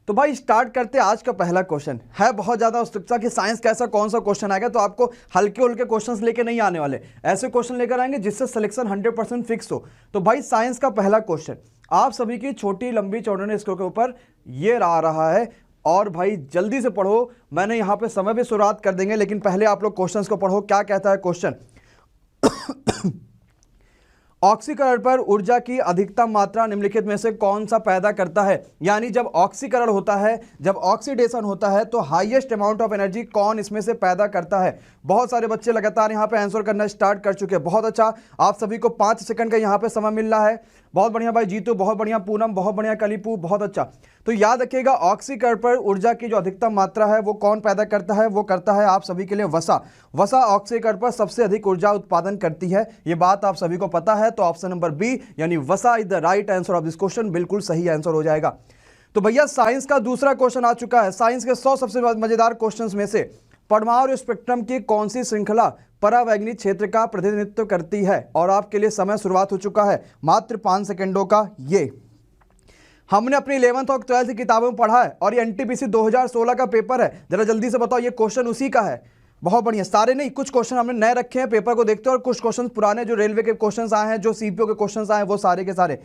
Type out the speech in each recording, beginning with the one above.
तो भाई स्टार्ट करते हैं। आज का पहला क्वेश्चन है बहुत ज्यादा उत्सुकता कि साइंस का ऐसा कौन सा क्वेश्चन आएगा, तो आपको हल्के हल्के क्वेश्चंस लेके नहीं आने वाले, ऐसे क्वेश्चन लेकर आएंगे जिससे सिलेक्शन 100% फिक्स हो। तो भाई साइंस का पहला क्वेश्चन आप सभी की छोटी लंबी चौड़े स्कोर के ऊपर ये आ रहा है, और भाई जल्दी से पढ़ो। मैंने यहां पे समय भी शुरुआत कर देंगे, लेकिन पहले आप लोग क्वेश्चंस को पढ़ो। क्या कहता है क्वेश्चन? ऑक्सीकरण पर ऊर्जा की अधिकतम मात्रा निम्नलिखित में से कौन सा पैदा करता है? यानी जब ऑक्सीकरण होता है, जब ऑक्सीडेशन होता है, तो हाईएस्ट अमाउंट ऑफ एनर्जी कौन इसमें से पैदा करता है? बहुत सारे बच्चे लगातार यहां पे आंसर करना स्टार्ट कर चुके हैं। बहुत अच्छा, आप सभी को 5 सेकंड का यहां पे समय मिल रहा है। बहुत बढ़िया भाई जीतू, बहुत बढ़िया पूनम, बहुत बढ़िया कलीपू, बहुत अच्छा। तो याद रखिएगा, ऑक्सीकरण पर ऊर्जा की जो अधिकतम मात्रा है वो कौन पैदा करता है? वो करता है आप सभी के लिए वसा। वसा ऑक्सीकरण पर सबसे अधिक ऊर्जा उत्पादन करती है, ये बात आप सभी को पता है। तो ऑप्शन नंबर बी यानी वसा is the right answer of this question, बिल्कुल सही आंसर हो जाएगा। तो भैया साइंस का दूसरा क्वेश्चन आ चुका है। साइंस के 100 सबसे मजेदार क्वेश्चंस में से परमाणु स्पेक्ट्रम की कौन सी श्रृंखला परावैंगनिक क्षेत्र का प्रतिनिधित्व करती है? और आपके लिए समय शुरुआत हो चुका है मात्र 5 सेकंडों का। ये हमने अपनी 11th और 12th की किताबों में पढ़ा है, और ये एनटीपीसी 2016 का पेपर है। जरा जल्दी से बताओ, ये क्वेश्चन उसी का है। बहुत बढ़िया, सारे नहीं, कुछ क्वेश्चन हमने नए रखे हैं, पेपर को देखते हैं, और कुछ क्वेश्चन पुराने जो रेलवे के क्वेश्चंस आए हैं, जो सीपीओ के क्वेश्चंस आए हैं, वो सारे के सारे।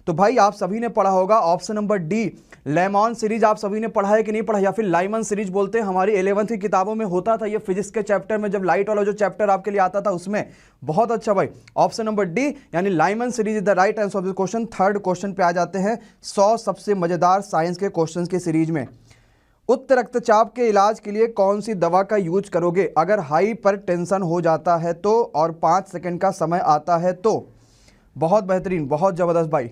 तो भाई आप सभी ने पढ़ा होगा ऑप्शन नंबर डी, लेमॉन सीरीज आप सभी ने पढ़ा है कि नहीं पढ़ा, या फिर लाइमन सीरीज बोलते हैं। हमारी 11th की किताबों में होता था ये, फिजिक्स के चैप्टर में जब लाइट वाला जो चैप्टर आपके लिए आता था उसमें। बहुत अच्छा भाई, ऑप्शन नंबर डी यानी Lyman series is the right answer of this question. Third question पे आ जाते हैं 100 सबसे मजेदार साइंस के क्वेश्चन की सीरीज में। उच्च रक्तचाप के इलाज के लिए कौन सी दवा का यूज करोगे अगर हाइपरटेंशन हो जाता है तो, और 5 सेकंड का समय आता है तो? बहुत बेहतरीन, बहुत जबरदस्त भाई।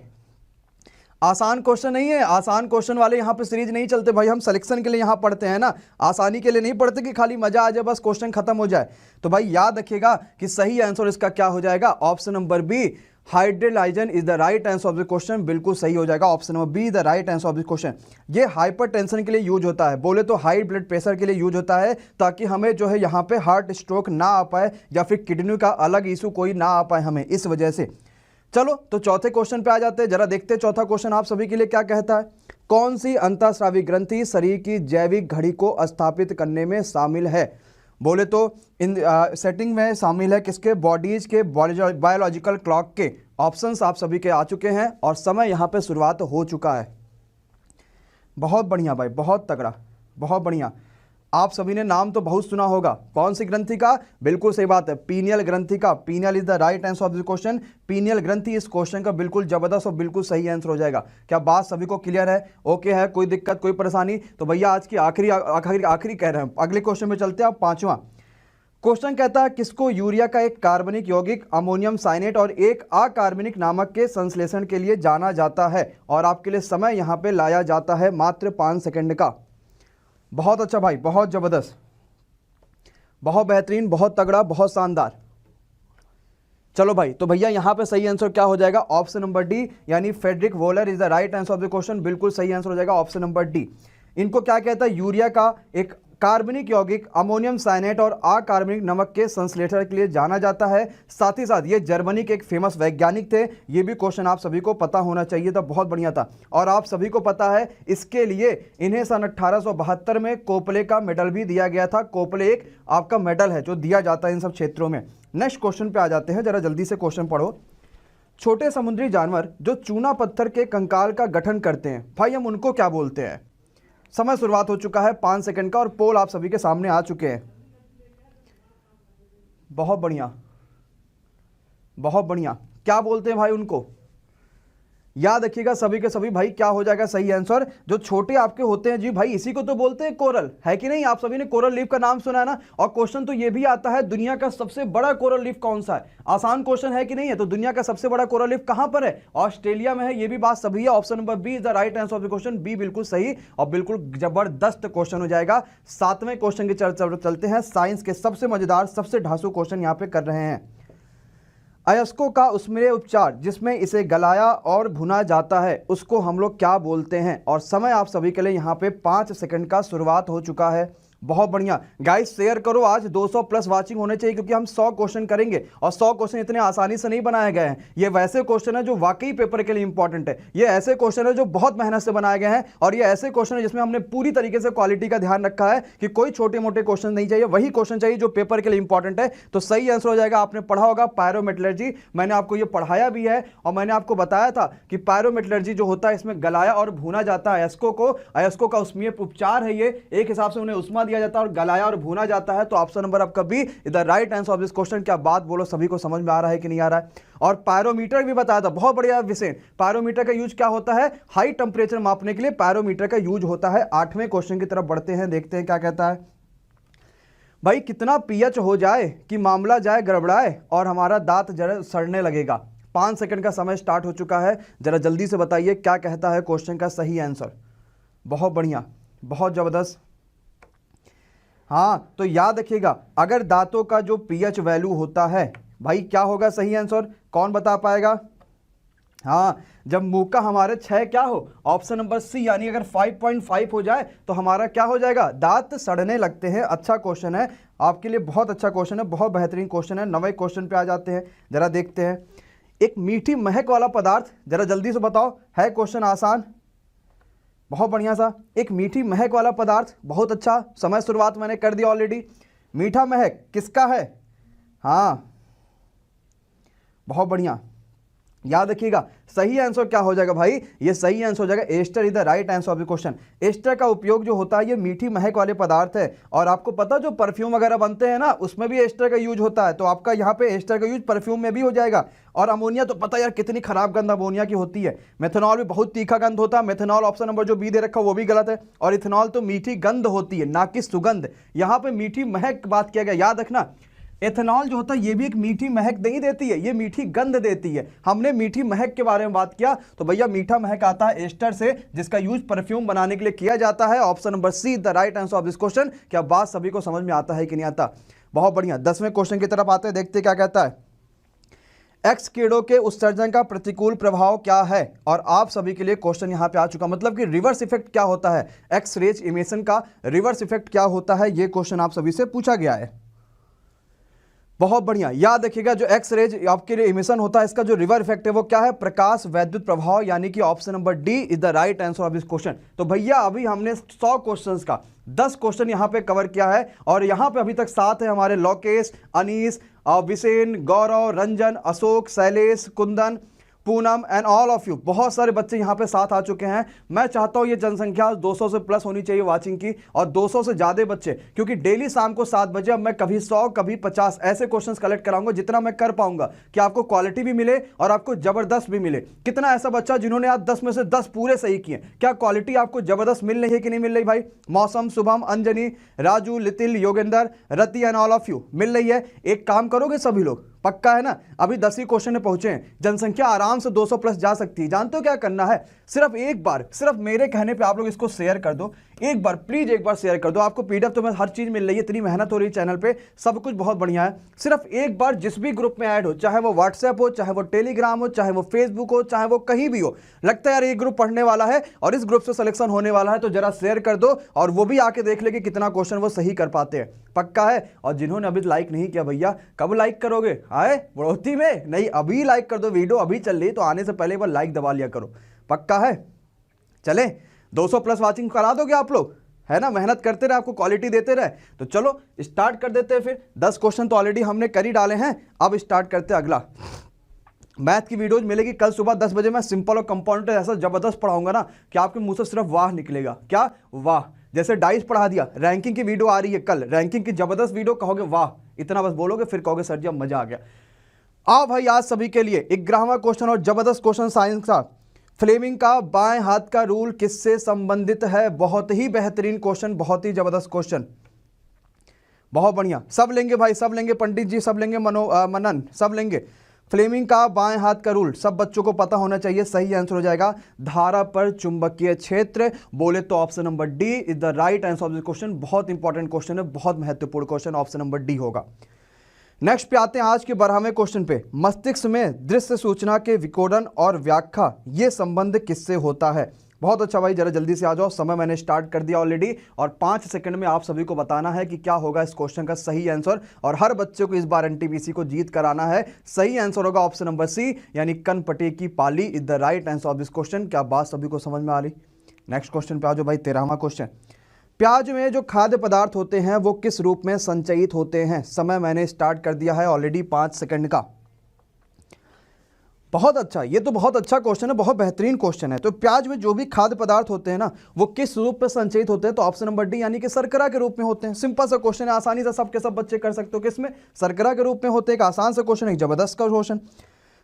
आसान क्वेश्चन नहीं है, आसान क्वेश्चन वाले यहाँ पे सीरीज नहीं चलते भाई। हम सिलेक्शन के लिए यहाँ पढ़ते हैं ना, आसानी के लिए नहीं पढ़ते कि खाली मजा आ जाए बस क्वेश्चन खत्म हो जाए। तो भाई याद रखिएगा कि सही आंसर इसका क्या हो जाएगा? Option number B, hydralazine is the right answer of the question, बिल्कुल सही हो जाएगा। Option number B the right answer of the question. ये हाइपरटेंशन के लिए यूज होता है, बोले तो हाई ब्लड प्रेशर के लिए यूज होता है, ताकि हमें जो है यहाँ पे हार्ट स्ट्रोक ना आ पाए, या फिर किडनी का अलग इशू कोई ना आ पाए हमें, इस वजह से। चलो तो चौथे क्वेश्चन पे आ जाते हैं, जरा देखते हैं चौथा क्वेश्चन आप सभी के लिए क्या कहता है। कौन सी अंतःस्रावी ग्रंथि शरीर की जैविक घड़ी को स्थापित करने में शामिल है? बोले तो इन सेटिंग में शामिल है किसके? बॉडीज के बायोलॉजिकल क्लॉक के। ऑप्शंस आप सभी के आ चुके हैं, और समय यहां पे शुरुआत हो चुका है। बहुत बढ़िया भाई, बहुत तगड़ा, बहुत बढ़िया। आप सभी ने नाम तो बहुत सुना होगा, कौन सी ग्रंथि का? बिल्कुल सही बात है, पीनियल ग्रंथि का। Pineal is the right answer of this question. Pineal ग्रंथि इस क्वेश्चन का बिल्कुल जबरदस्त और बिल्कुल सही आंसर हो जाएगा। क्या बात सभी को क्लियर है? ओके है, कोई दिक्कत कोई परेशानी? तो भैया आज की आखिरी कह रहे हैं, अगले क्वेश्चन में चलते हैं। 5वां क्वेश्चन कहता है किसको यूरिया का एक कार्बनिक यौगिक अमोनियम साइनेट और एक अकार्बनिक नामक के संश्लेषण के लिए जाना जाता है? और आपके लिए समय यहां पे लाया जाता है मात्र 5 सेकंड का। बहुत अच्छा भाई, बहुत जबरदस्त, बहुत बेहतरीन, बहुत तगड़ा, बहुत शानदार। चलो भाई, तो भैया यहां पे सही आंसर क्या हो जाएगा? ऑप्शन नंबर डी यानी Friedrich Wohler is the right answer of the question, बिल्कुल सही आंसर हो जाएगा ऑप्शन नंबर डी। इनको क्या कहता है? यूरिया का एक कार्बनिक यौगिक अमोनियम साइनेट और अकार्बनिक नमक के संश्लेषण के लिए जाना जाता है। साथ ही साथ ये जर्मनी के एक फेमस वैज्ञानिक थे, ये भी क्वेश्चन आप सभी को पता होना चाहिए था, बहुत बढ़िया था। और आप सभी को पता है इसके लिए इन्हें सन 1872 में कोपले का मेडल भी दिया गया था। कोपले एक आपका मेडल है जो दिया जाता है इन सब क्षेत्रों में। नेक्स्ट क्वेश्चन पे आ जाते हैं, जरा जल्दी से क्वेश्चन पढ़ो। छोटे समुद्री जानवर जो चूना पत्थर के कंकाल का गठन करते हैं, भाई हम उनको क्या बोलते हैं? समय शुरुआत हो चुका है 5 सेकंड का, और पोल आप सभी के सामने आ चुके हैं। बहुत बढ़िया, बहुत बढ़िया। क्या बोलते हैं भाई उनको? याद रखिएगा सभी के सभी भाई, क्या हो जाएगा सही आंसर? जो छोटे आपके होते हैं जी भाई, इसी को तो बोलते हैं कोरल, है कि नहीं? आप सभी ने कोरल लीफ का नाम सुना है ना। और क्वेश्चन तो ये भी आता है, दुनिया का सबसे बड़ा कोरल लीफ कौन सा है? आसान क्वेश्चन है कि नहीं है? तो दुनिया का सबसे बड़ा कोरल लीफ कहां पर है? ऑस्ट्रेलिया में है, ये भी बात सभी है। Option number B is the right answer of the question, B बिल्कुल सही और बिल्कुल जबरदस्त क्वेश्चन हो जाएगा। 7वें क्वेश्चन के चलते हैं। साइंस के सबसे मजेदार, सबसे ढांसू क्वेश्चन यहां पे कर रहे हैं। अयस्कों का उष्मीय उपचार जिसमें इसे गलाया और भुना जाता है, उसको हम लोग क्या बोलते हैं? और समय आप सभी के लिए यहाँ पे 5 सेकंड का शुरुआत हो चुका है। बहुत बढ़िया गाइस, शेयर करो। आज 200 प्लस वाचिंग होने चाहिए क्योंकि हम 100 क्वेश्चन करेंगे और 100 क्वेश्चन इतने आसानी से नहीं बनाए गए हैं। ये वैसे क्वेश्चन है जो वाकई पेपर के लिए इंपॉर्टेंट है। ये ऐसे क्वेश्चन है जो बहुत मेहनत से बनाए गए हैं और ये ऐसे क्वेश्चन है जिसमें हमने पूरी तरीके से क्वालिटी का ध्यान रखा है कि कोई छोटे मोटे क्वेश्चन नहीं चाहिए, वही क्वेश्चन चाहिए जो पेपर के लिए इंपॉर्टेंट है। तो सही आंसर हो जाएगा, आपने पढ़ा होगा पायरोमेटलर्जी, मैंने आपको ये पढ़ाया भी है और मैंने आपको बताया था कि पायरोमेटलर्जी जो होता है इसमें गलाया और भूना जाता है अयस्कों को, अयस्कों का उष्मीय उपचार है। ये एक हिसाब से उन्हें उष्मा दिया जाता है और गलाया और भूना जाता है। तो ऑप्शन नंबर आपका B is the right answer of this question. क्या बात बोलो, सभी को समझ में आ रहा है कि नहीं आ रहा है? और पायरोमीटर भी बताया था, बहुत बढ़िया विषय। पायरोमीटर का यूज क्या होता है? हाई टेंपरेचर मापने के लिए पायरोमीटर का यूज होता है। 8वें क्वेश्चन की तरफ बढ़ते हैं, देखते हैं क्या कहता है भाई। कितना पीएच हो जाए कि मामला जाए गड़बड़ाए और हमारा दांत जरा सड़ने लगेगा? 5 सेकंड का समय स्टार्ट हो चुका है, जरा जल्दी से बताइए क्या कहता है क्वेश्चन का सही आंसर। बहुत बढ़िया, बहुत जबरदस्त। हाँ तो याद रखिएगा, अगर दांतों का जो पीएच वैल्यू होता है भाई, क्या होगा सही आंसर? कौन बता पाएगा? हाँ, जब मुंह का हमारे 6 क्या हो, ऑप्शन नंबर सी, यानी अगर 5.5 हो जाए तो हमारा क्या हो जाएगा? दांत सड़ने लगते हैं। अच्छा क्वेश्चन है आपके लिए, बहुत अच्छा क्वेश्चन है, बहुत बेहतरीन क्वेश्चन है। 9वें क्वेश्चन पे आ जाते हैं, जरा देखते हैं। एक मीठी महक वाला पदार्थ, जरा जल्दी से बताओ, है क्वेश्चन आसान, बहुत बढ़िया सा। एक मीठी महक वाला पदार्थ, बहुत अच्छा, समय शुरुआत मैंने कर दिया ऑलरेडी। मीठा महक किसका है? हाँ बहुत बढ़िया, याद रखिएगा सही आंसर क्या हो जाएगा भाई? ये सही आंसर हो जाएगा ester is the right answer of the question. Ester का उपयोग जो होता है ये मीठी महक वाले पदार्थ है, और आपको पता जो परफ्यूम वगैरह बनते हैं ना उसमें भी एस्टर का यूज होता है, तो आपका यहाँ पे एस्टर का यूज परफ्यूम में भी हो जाएगा। और अमोनिया तो पता यार कितनी खराब गंध अमोनिया की होती है। मेथनॉल भी बहुत तीखा गंध होता है, मेथनॉल ऑप्शन नंबर जो बी दे रखा वो भी गलत है। और इथेनॉल तो मीठी गंध होती है ना कि सुगंध, यहाँ पे मीठी महक बात किया गया, याद रखना। एथेनॉल जो होता है ये भी एक मीठी महक नहीं देती है, ये मीठी गंध देती है। हमने मीठी महक के बारे में बात किया तो भैया मीठा महक आता है एस्टर से, जिसका यूज परफ्यूम बनाने के लिए किया जाता है। Option number see the right answer of this question. क्या बात सभी को समझ में आता है कि नहीं आता? बहुत बढ़िया। 10वें क्वेश्चन की तरफ आते हैं, देखते क्या कहता है। एक्स किरणों के उत्सर्जन का प्रतिकूल प्रभाव क्या है? और आप सभी के लिए क्वेश्चन यहां पे आ चुका, मतलब कि रिवर्स इफेक्ट क्या होता है, एक्स रेज इमिशन का रिवर्स इफेक्ट क्या होता है, ये क्वेश्चन आप सभी से पूछा गया है। बहुत बढ़िया, याद रखिएगा जो एक्स रेज आपके लिए इमिशन होता है इसका जो रिवर इफेक्ट है वो क्या है? प्रकाश वैद्युत प्रभाव, यानी कि option number D is the right answer of this question. तो भैया अभी हमने 100 क्वेश्चंस का 10 क्वेश्चन यहां पे कवर किया है, और यहां पे अभी तक साथ है हमारे Lokesh, Anis, Visen, Gaurav, Ranjan, Ashok, Shailesh, Kundan, Poonam and all of you. बहुत सारे बच्चे यहाँ पे साथ आ चुके हैं। मैं चाहता हूँ ये जनसंख्या 200 से प्लस होनी चाहिए वाचिंग की, और 200 से ज़्यादा बच्चे, क्योंकि डेली शाम को 7 बजे अब मैं कभी 100 कभी 50 ऐसे क्वेश्चंस कलेक्ट कराऊंगा जितना मैं कर पाऊंगा, कि आपको क्वालिटी भी मिले और आपको जबरदस्त भी मिले। कितना ऐसा बच्चा जिन्होंने आज 10 में से 10 पूरे सही किए, क्या क्वालिटी आपको जबरदस्त मिल रही है कि नहीं मिल रही भाई? मौसम, शुभम, अंजनी, राजू, लितिल, योगेंद्र, रति एंड ऑल ऑफ यू मिल रही है? एक काम करोगे सभी लोग, पक्का है ना? अभी 10 ही क्वेश्चन में पहुंचे हैं, जनसंख्या आराम से 200 प्लस जा सकती है। जानते हो क्या करना है? सिर्फ एक बार, सिर्फ मेरे कहने पे आप लोग इसको शेयर कर दो, एक बार प्लीज एक बार शेयर कर दो। आपको पीडीएफ तो मैं हर चीज मिल रही है, इतनी मेहनत हो रही है चैनल पे, सब कुछ बहुत बढ़िया है। सिर्फ एक बार जिस भी ग्रुप में ऐड हो, चाहे वो व्हाट्सएप हो, चाहे वो टेलीग्राम हो, चाहे वो फेसबुक हो, चाहे वो कहीं भी हो, लगता है यार ये ग्रुप पढ़ने वाला है और इस ग्रुप से सिलेक्शन होने वाला है, तो जरा शेयर कर दो और वो भी आके देख ले कि कितना क्वेश्चन वो सही कर पाते हैं। पक्का है? और जिन्होंने अभी लाइक नहीं किया भैया, कब लाइक करोगे? आए बढ़ोतरी में नहीं, अभी लाइक कर दो, वीडियो अभी चल रही तो आने से पहले एक बार लाइक दबा लिया करो। पक्का है? चले 200 प्लस वाचिंग करा दोगे आप लोग, है ना? मेहनत करते रहे, आपको क्वालिटी देते रहे। तो चलो स्टार्ट कर देते हैं फिर। 10 क्वेश्चन तो ऑलरेडी हमने कर ही डाले हैं, अब स्टार्ट करते हैं अगला। मैथ की वीडियोज मिलेगी कल सुबह 10 बजे। मैं सिंपल और कंपाउंडेड ऐसा जबरदस्त पढ़ाऊंगा ना कि आपके मुंह से सिर्फ वाह निकलेगा। क्या वाह? जैसे डाइस पढ़ा दिया, रैंकिंग की वीडियो आ रही है कल, रैंकिंग की जबरदस्त वीडियो, कहोगे वाह, इतना बस बोलोगे, फिर कहोगे सर जी अब मजा आ गया। आओ भाई आज सभी के लिए 11वां क्वेश्चन और जबरदस्त क्वेश्चन साइंस का। फ्लेमिंग का बाएं हाथ का रूल किससे संबंधित है? बहुत ही बेहतरीन क्वेश्चन, बहुत ही जबरदस्त क्वेश्चन, बहुत बढ़िया। सब लेंगे भाई, सब लेंगे, पंडित जी सब लेंगे, मनन सब लेंगे। फ्लेमिंग का बाएं हाथ का रूल सब बच्चों को पता होना चाहिए। सही आंसर हो जाएगा धारा पर चुंबकीय क्षेत्र। बोले तो option number D is the right answer of this question. बहुत इंपॉर्टेंट क्वेश्चन है, बहुत महत्वपूर्ण क्वेश्चन, ऑप्शन नंबर डी होगा। नेक्स्ट पे आते हैं आज के 12वें क्वेश्चन पे। मस्तिष्क में दृश्य सूचना के विकोडन और व्याख्या ये संबंध किससे होता है? बहुत अच्छा भाई, जरा जल्दी से आ जाओ, समय मैंने स्टार्ट कर दिया ऑलरेडी और 5 सेकंड में आप सभी को बताना है कि क्या होगा इस क्वेश्चन का सही आंसर। और हर बच्चे को इस बार एनटीपीसी को जीत कराना है। सही आंसर होगा ऑप्शन नंबर सी, यानी कनपटे की पाली is the right answer of this question. क्या बात सभी को समझ में आ रही? नेक्स्ट क्वेश्चन पे आ जाओ भाई, 13वां क्वेश्चन। प्याज में जो खाद्य पदार्थ होते हैं वो किस रूप में संचयित होते हैं? समय मैंने स्टार्ट कर दिया है ऑलरेडी 5 सेकंड का। बहुत अच्छा, ये तो बहुत अच्छा क्वेश्चन है, बहुत बेहतरीन क्वेश्चन है। तो प्याज में जो भी खाद्य पदार्थ होते हैं ना वो किस रूप में संचयित होते हैं? तो ऑप्शन नंबर डी, यानी कि शर्करा के रूप में होते हैं। सिंपल सा क्वेश्चन है, आसानी से सबके सब बच्चे कर सकते हो। किसमें? शर्करा के रूप में होते हैं। एक आसान सा क्वेश्चन, एक जबरदस्त का क्वेश्चन।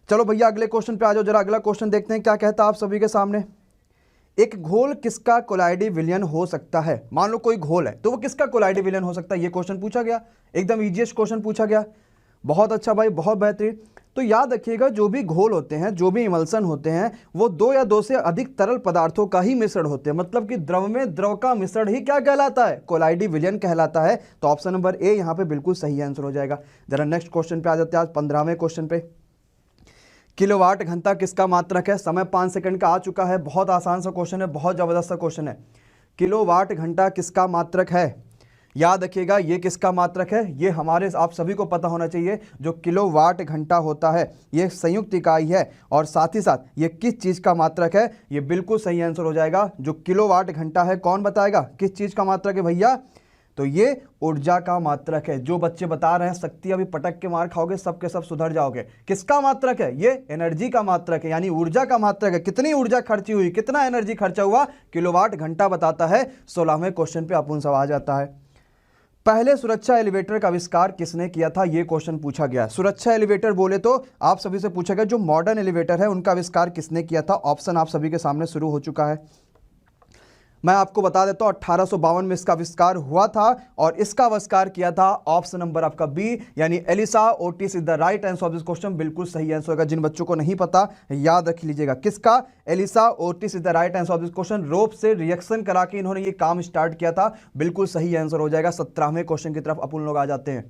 चलो भैया अगले क्वेश्चन पे आ जाओ, जरा अगला क्वेश्चन देखते हैं क्या कहता है आप सभी के सामने। एक घोल किसका कोलाइडी विलयन हो सकता है? मान लो कोई घोल है तो वो किसका कोलाइडी विलयन हो सकता है? ये क्वेश्चन पूछा गया, एकदम इजीएस्ट क्वेश्चन पूछा गया। बहुत अच्छा भाई, बहुत बेहतरीन। तो याद रखिएगा, जो भी घोल होते हैं, जो भी इमल्सन होते हैं, वो 2 या 2 से अधिक तरल पदार्थों का ही मिश्रण होते हैं। मतलब कि द्रव में द्रव का मिश्रण ही क्या कहलाता है? कोलाइडी विलयन कहलाता है। तो ऑप्शन नंबर ए यहाँ पे बिल्कुल सही आंसर हो जाएगा। जरा नेक्स्ट क्वेश्चन पे आ जाते हैं, आज 15वें क्वेश्चन पे। किलोवाट घंटा किसका मात्रक है? समय 5 सेकंड का आ चुका है। बहुत आसान सा क्वेश्चन है, बहुत जबरदस्त सा क्वेश्चन है। किलोवाट घंटा किसका मात्रक है? याद रखिएगा, ये किसका मात्रक है? ये हमारे आप सभी को पता होना चाहिए। जो किलोवाट घंटा होता है ये संयुक्त इकाई है, और साथ ही साथ ये किस चीज़ का मात्रक है? ये बिल्कुल सही आंसर हो जाएगा। जो किलोवाट घंटा है, कौन बताएगा किस चीज़ का मात्रक है भैया? तो ये ऊर्जा का मात्रक है। जो बच्चे बता रहे हैं शक्ति अभी पटक के मार खाओगे, सबके सब सुधर जाओगे। किसका मात्रक है? ये एनर्जी का मात्रक है, यानी ऊर्जा का मात्रक है। कितनी ऊर्जा खर्ची हुई, कितना एनर्जी खर्चा हुआ, किलोवाट घंटा बताता है। 16वें क्वेश्चन पे अपन सब आ जाता है। पहले सुरक्षा एलिवेटर का आविष्कार किसने किया था? ये क्वेश्चन पूछा गया। सुरक्षा एलिवेटर बोले तो आप सभी से पूछा गया जो मॉडर्न एलिवेटर है उनका आविष्कार किसने किया था? ऑप्शन आप सभी के सामने शुरू हो चुका है। मैं आपको बता देता हूं 1852 में इसका आविष्कार हुआ था, और इसका आविष्कार किया था ऑप्शन नंबर आपका बी, यानी Elisha Otis is the right answer of this question. बिल्कुल सही आंसर होगा। जिन बच्चों को नहीं पता याद रख लीजिएगा, किसका? Elisha Otis is the right answer of this question. Rope से रिएक्शन करा के इन्होंने ये काम स्टार्ट किया था। बिल्कुल सही आंसर हो जाएगा। 17वें क्वेश्चन की तरफ अपन लोग आ जाते हैं।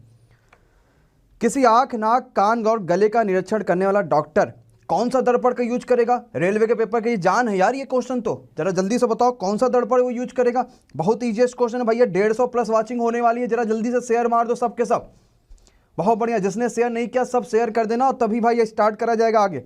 किसी आंख, नाक, कान और गले का निरीक्षण करने वाला डॉक्टर कौन सा दर्पण का यूज करेगा? रेलवे के पेपर की जान है यार ये क्वेश्चन, तो जरा जल्दी से बताओ कौन सा दर्पण वो यूज करेगा। बहुत इजीएस्ट क्वेश्चन है भैया। 150 प्लस वाचिंग होने वाली है। जरा जल्दी से शेयर मार दो सबके सब। बहुत बढ़िया, जिसने शेयर नहीं किया सब शेयर कर देना, और तभी भाई ये स्टार्ट करा जाएगा आगे।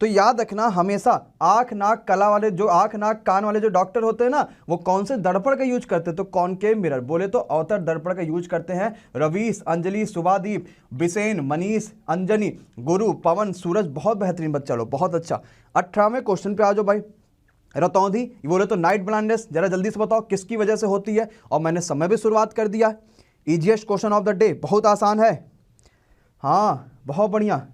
तो याद रखना हमेशा, आंख नाक कला वाले, जो आंख नाक कान वाले जो डॉक्टर होते हैं ना, वो कौन से दर्पण का यूज करते हैं? तो कॉनकेव मिरर बोले तो अवतल दर्पण का यूज करते हैं। रवीश, अंजलि, सुभादीप, बिसेन, मनीष, अंजनी, गुरु, पवन, सूरज। बहुत बेहतरीन बच्चा लो, बहुत अच्छा। 18वें क्वेश्चन पे आ जाओ भाई। रतौंधी बोले तो नाइट ब्लाइंडनेस, जरा जल्दी से बताओ किसकी वजह से होती है? और मैंने समय भी शुरुआत कर दिया। Easiest question of the day, बहुत आसान है। हाँ बहुत बढ़िया।